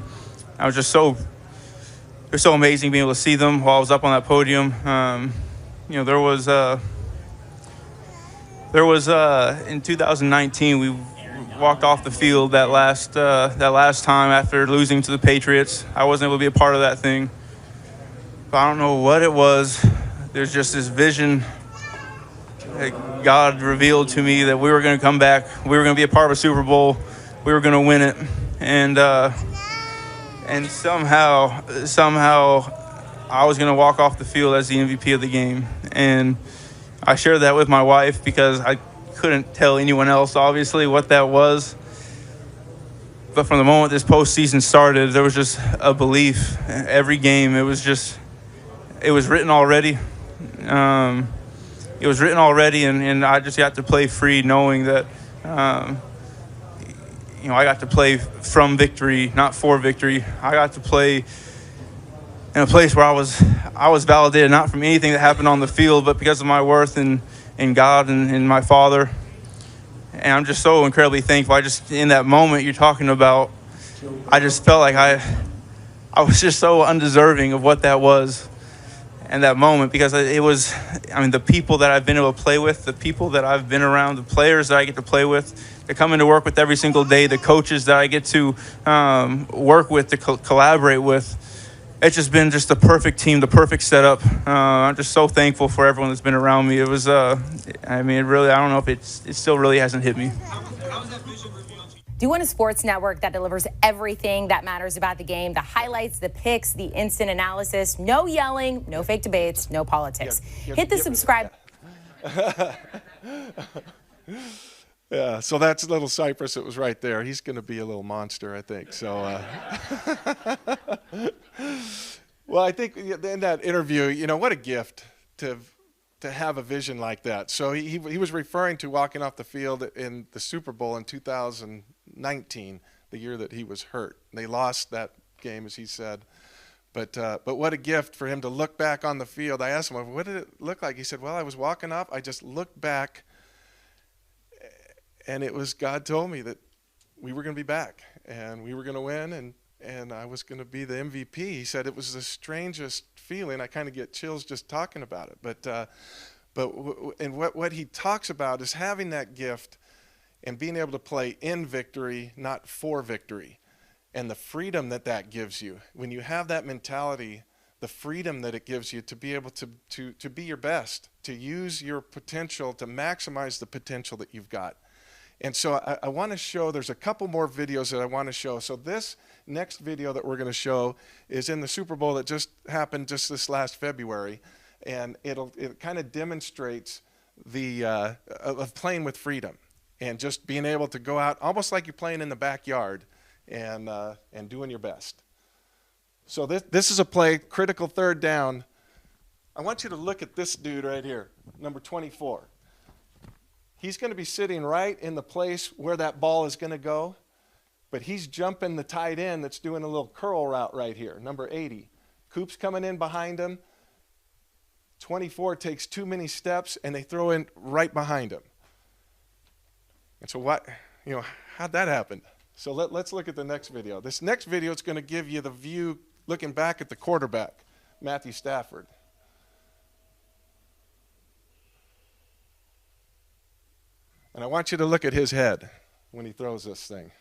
[SPEAKER 14] was just it was so amazing being able to see them while I was up on that podium. There was in 2019 walked off the field that last time after losing to the Patriots. I wasn't able to be a part of that thing. But I don't know what it was. There's just this vision that God revealed to me that we were going to come back. We were going to be a part of a Super Bowl. We were going to win it. And somehow I was going to walk off the field as the MVP of the game. And I shared that with my wife because I couldn't tell anyone else, obviously, what that was. But from the moment this postseason started, there was just a belief. Every game, it was written already. It was written already, and I just got to play free, knowing that, I got to play from victory, not for victory. I got to play in a place where I was validated, not from anything that happened on the field, but because of my worth in God and my Father. And I'm just so incredibly thankful. In that moment you're talking about, I just felt like I was just so undeserving of what that was in that moment, because it was, the people that I've been able to play with, the people that I've been around, the players that I get to play with, that come into work with every single day, the coaches that I get to work with, to collaborate with. It's just been the perfect team, the perfect setup. I'm just so thankful for everyone that's been around me. It was, it really, I don't know if it still really hasn't hit me.
[SPEAKER 15] Do you want a sports network that delivers everything that matters about the game? The highlights, the picks, the instant analysis, no yelling, no fake debates, no politics. Hit the subscribe.
[SPEAKER 12] Yeah, so that's little Cypress that was right there. He's going to be a little monster, I think. So, well, I think in that interview, what a gift to have a vision like that. So he was referring to walking off the field in the Super Bowl in 2019, the year that he was hurt. They lost that game, as he said. But what a gift for him to look back on the field. I asked him, what did it look like? He said, well, I was walking off. I just looked back, and it was God told me that we were going to be back, and we were going to win, and I was going to be the MVP. He said it was the strangest feeling. I kind of get chills just talking about it. But what he talks about is having that gift and being able to play in victory, not for victory, and the freedom that gives you. When you have that mentality, the freedom that it gives you to be able to be your best, to use your potential, to maximize the potential that you've got. And so I want to show, there's a couple more videos that I want to show. So this next video that we're going to show is in the Super Bowl that just happened just this last February. And it kind of demonstrates the of playing with freedom and just being able to go out almost like you're playing in the backyard and doing your best. So this is a play, critical third down. I want you to look at this dude right here, number 24. He's going to be sitting right in the place where that ball is going to go, but he's jumping the tight end that's doing a little curl route right here, number 80. Coop's coming in behind him. 24 takes too many steps, and they throw in right behind him. And so how'd that happen? So let's look at the next video. This next video is going to give you the view looking back at the quarterback, Matthew Stafford. And I want you to look at his head when he throws this thing.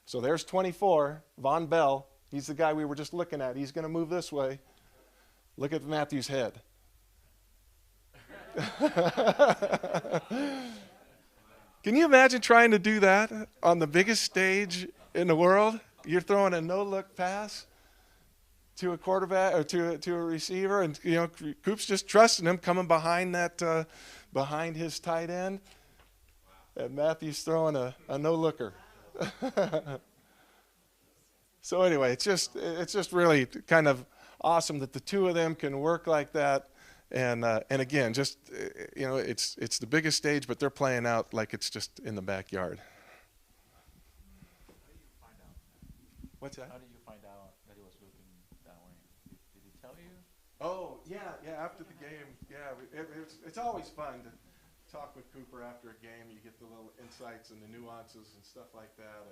[SPEAKER 12] So there's 24, Von Bell. He's the guy we were just looking at. He's going to move this way. Look at Matthew's head. Can you imagine trying to do that on the biggest stage in the world? You're throwing a no-look pass to a quarterback or to a receiver, and Coop's just trusting him coming behind that behind his tight end. And Matthew's throwing a no-looker. So anyway, it's just really kind of awesome that the two of them can work like that. And again, just it's the biggest stage, but they're playing out like it's just in the backyard. What's that?
[SPEAKER 16] How did you find out that he was looking that way? Did he tell you?
[SPEAKER 12] Oh yeah. After the game, it's always fun to talk with Cooper after a game. You get the little insights and the nuances and stuff like that,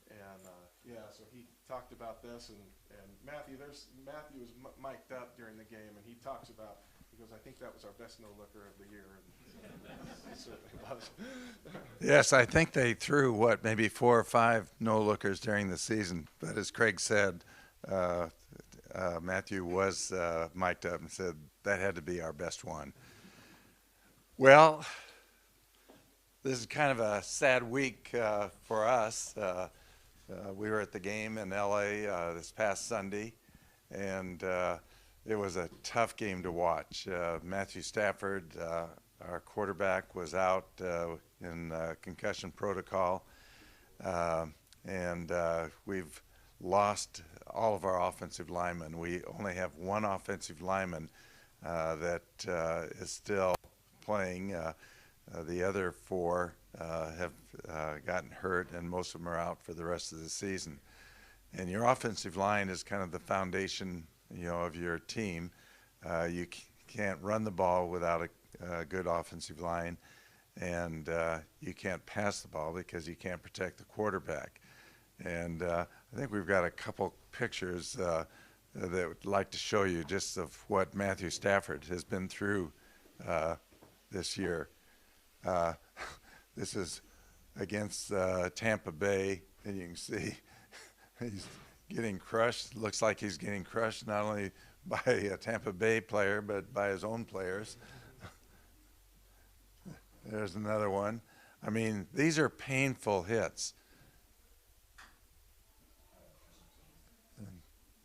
[SPEAKER 12] and so he talked about this, and Matthew was mic'd up during the game, and he talks about because I think that was our best no-looker of the year. And it certainly was.
[SPEAKER 13] Yes, I think they threw, maybe 4 or 5 no-lookers during the season. But as Craig said, Matthew was mic'd up and said that had to be our best one. Well, this is kind of a sad week for us. We were at the game in L.A. This past Sunday, and it was a tough game to watch. Matthew Stafford, our quarterback, was out in concussion protocol, and we've lost all of our offensive linemen. We only have one offensive lineman that is still playing. The other 4 have gotten hurt, and most of them are out for the rest of the season. And your offensive line is kind of the foundation, of your team. You can't run the ball without a good offensive line, and you can't pass the ball because you can't protect the quarterback. And I think we've got a couple pictures that would like to show you just of what Matthew Stafford has been through this year. This is against Tampa Bay, and you can see he's getting crushed. Looks like he's getting crushed not only by a Tampa Bay player, but by his own players. There's another one. I mean, these are painful hits.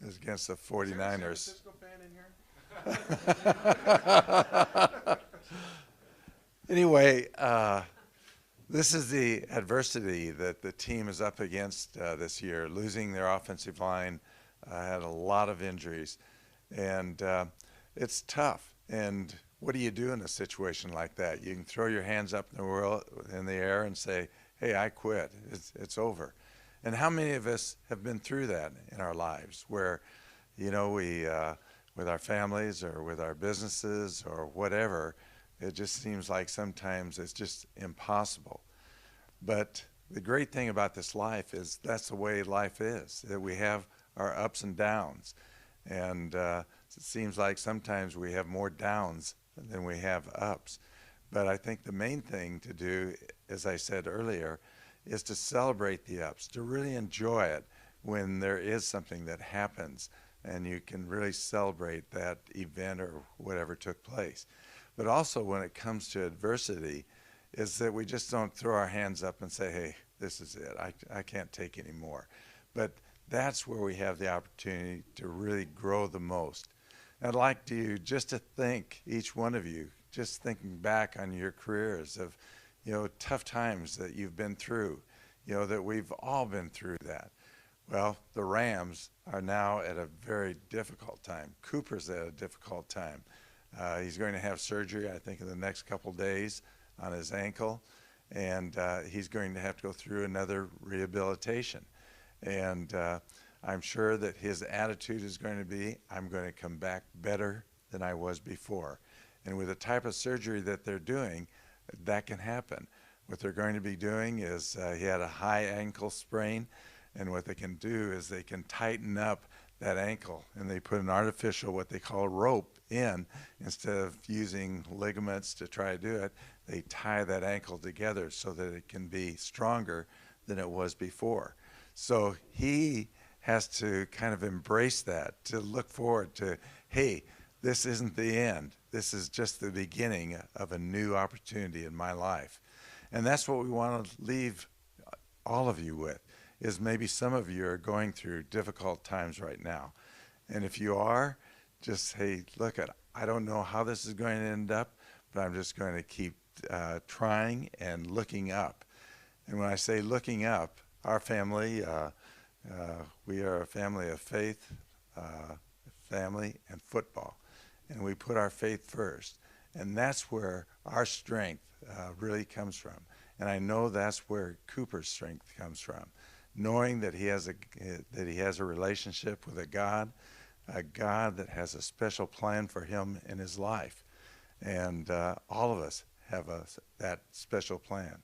[SPEAKER 13] This is against the 49ers.
[SPEAKER 12] Is there a San Francisco fan in here?
[SPEAKER 13] Anyway, this is the adversity that the team is up against this year. Losing their offensive line, had a lot of injuries, and it's tough. And what do you do in a situation like that? You can throw your hands up in the air and say, "Hey, I quit. It's over." And how many of us have been through that in our lives, where, we, with our families or with our businesses or whatever, it just seems like sometimes it's just impossible. But the great thing about this life is that's the way life is, that we have our ups and downs. And it seems like sometimes we have more downs than we have ups. But I think the main thing to do, as I said earlier, is to celebrate the ups, to really enjoy it when there is something that happens and you can really celebrate that event or whatever took place. But also when it comes to adversity, is that we just don't throw our hands up and say, "Hey, this is it. I can't take any more." But that's where we have the opportunity to really grow the most. I'd like you just to think, each one of you, just thinking back on your careers of, tough times that you've been through, that we've all been through that. Well, the Rams are now at a very difficult time. Cooper's at a difficult time. He's going to have surgery, I think, in the next couple days on his ankle, and he's going to have to go through another rehabilitation. And I'm sure that his attitude is going to be, "I'm going to come back better than I was before." And with the type of surgery that they're doing, that can happen. What they're going to be doing is he had a high ankle sprain, and what they can do is they can tighten up that ankle, and they put an artificial, what they call rope, in. Instead of using ligaments to try to do it, they tie that ankle together so that it can be stronger than it was before. So he has to kind of embrace that, to look forward to, hey, this isn't the end. This is just the beginning of a new opportunity in my life. And that's what we want to leave all of you with, is maybe some of you are going through difficult times right now. And if you are, just, hey, look, I don't know how this is going to end up, but I'm just going to keep trying and looking up. And when I say looking up, our family, we are a family of faith, family, and football. And we put our faith first. And that's where our strength really comes from. And I know that's where Cooper's strength comes from, knowing that he has a relationship with a God that has a special plan for him in his life. And all of us have that special plan.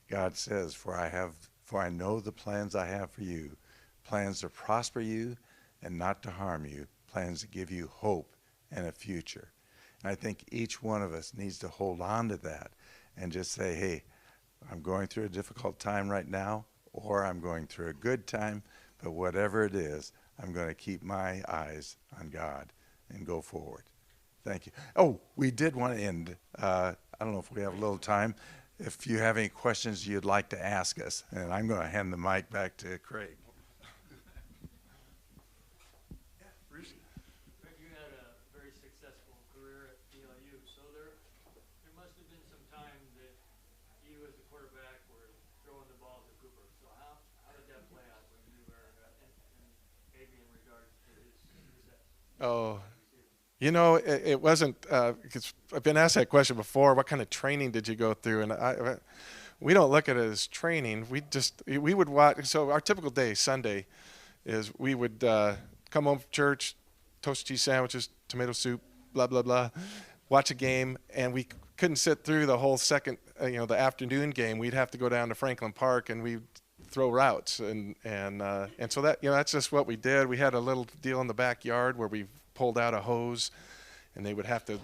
[SPEAKER 13] God says, for I know the plans I have for you, plans to prosper you and not to harm you, plans to give you hope and a future. I think each one of us needs to hold on to that and just say, hey, I'm going through a difficult time right now, or I'm going through a good time, but whatever it is, I'm going to keep my eyes on God and go forward. Thank you. Oh, we did want to end. I don't know if we have a little time. If you have any questions you'd like to ask us, and I'm going to hand the mic back to Craig.
[SPEAKER 10] Craig, you had a very successful career at BYU, so there must have been some time that you as a quarterback were throwing the ball to Cooper. So how did that play out when you were, and maybe in regards to his success?
[SPEAKER 12] Oh, you know, it wasn't, because I've been asked that question before, what kind of training did you go through? And we don't look at it as training. We would watch, so our typical day, Sunday, is we would come home from church, toast cheese sandwiches, tomato soup, blah, blah, blah, watch a game, and we couldn't sit through the whole second, the afternoon game. We'd have to go down to Franklin Park, and we'd throw routes. And so that, that's just what we did. We had a little deal in the backyard where we pulled out a hose, and they would have to,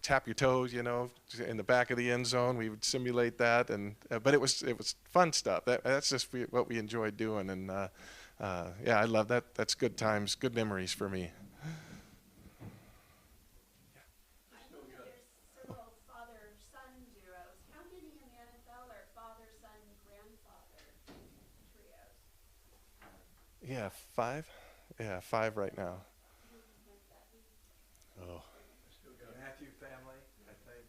[SPEAKER 12] tap your toes, in the back of the end zone. We would simulate that, and but it was fun stuff. That's just what we enjoyed doing, and I love that. That's good times, good memories for me. Yeah, 5. Yeah, 5 right now. Oh.
[SPEAKER 13] Matthew family, I think.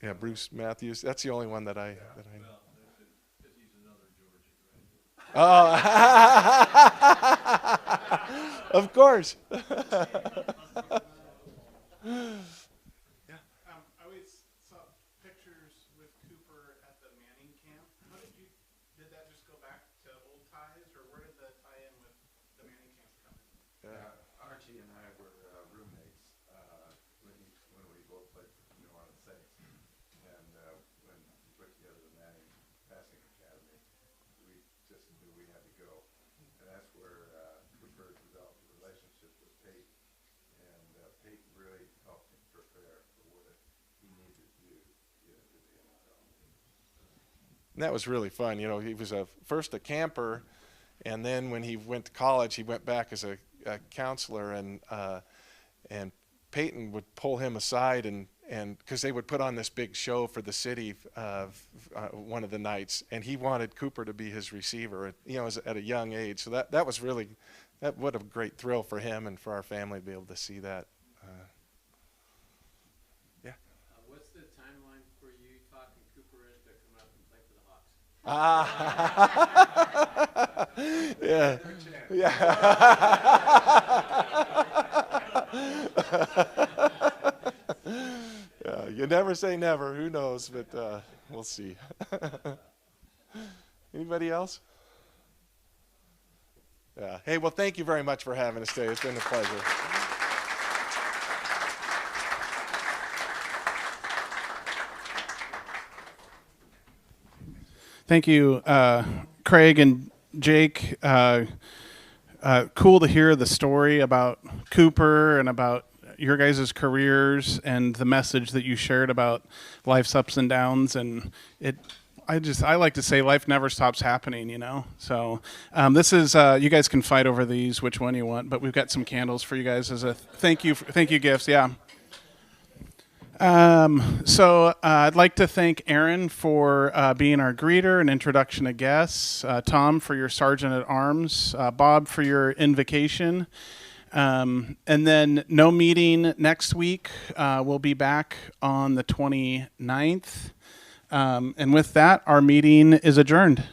[SPEAKER 12] Yeah, Bruce Matthews. That's the only one that I know.
[SPEAKER 10] Well, because he's another Georgia graduate.
[SPEAKER 12] Oh, of course.
[SPEAKER 2] Yeah. I always saw pictures with Cooper at the Manning camp. Did that just go back to old ties, or where did the tie-in with the Manning camp come in?
[SPEAKER 13] Archie and I were roommates when we both played for New Orleans Saints. And when we put together the Manning Passing Academy, we just knew we had to go. And that's where Cooper developed a relationship with Peyton. And Peyton really helped him prepare for what he needed to do to get into the NFL.
[SPEAKER 12] And that was really fun. He was first a camper, and then when he went to college, he went back as a counselor, and Peyton would pull him aside and because they would put on this big show for the city one of the nights, and he wanted Cooper to be his receiver, at a young age. So that was really, what a great thrill for him and for our family to be able to see that. Yeah.
[SPEAKER 17] What's the timeline for you talking Cooper into coming up and playing for the Hawks?
[SPEAKER 12] Yeah. Yeah, you never say never. Who knows? But we'll see. Anybody else? Yeah. Hey, well, thank you very much for having us today. It's been a pleasure.
[SPEAKER 2] Thank you, Craig and Jake. Cool to hear the story about Cooper and about your guys' careers and the message that you shared about life's ups and downs. And I like to say life never stops happening, So this is, you guys can fight over these, which one you want, but we've got some candles for you guys as a thank you gifts. Yeah. So I'd like to thank Aaron for being our greeter and introduction to guests, Tom for your sergeant at arms, Bob for your invocation, and then no meeting next week. We'll be back on the 29th. And with that, our meeting is adjourned.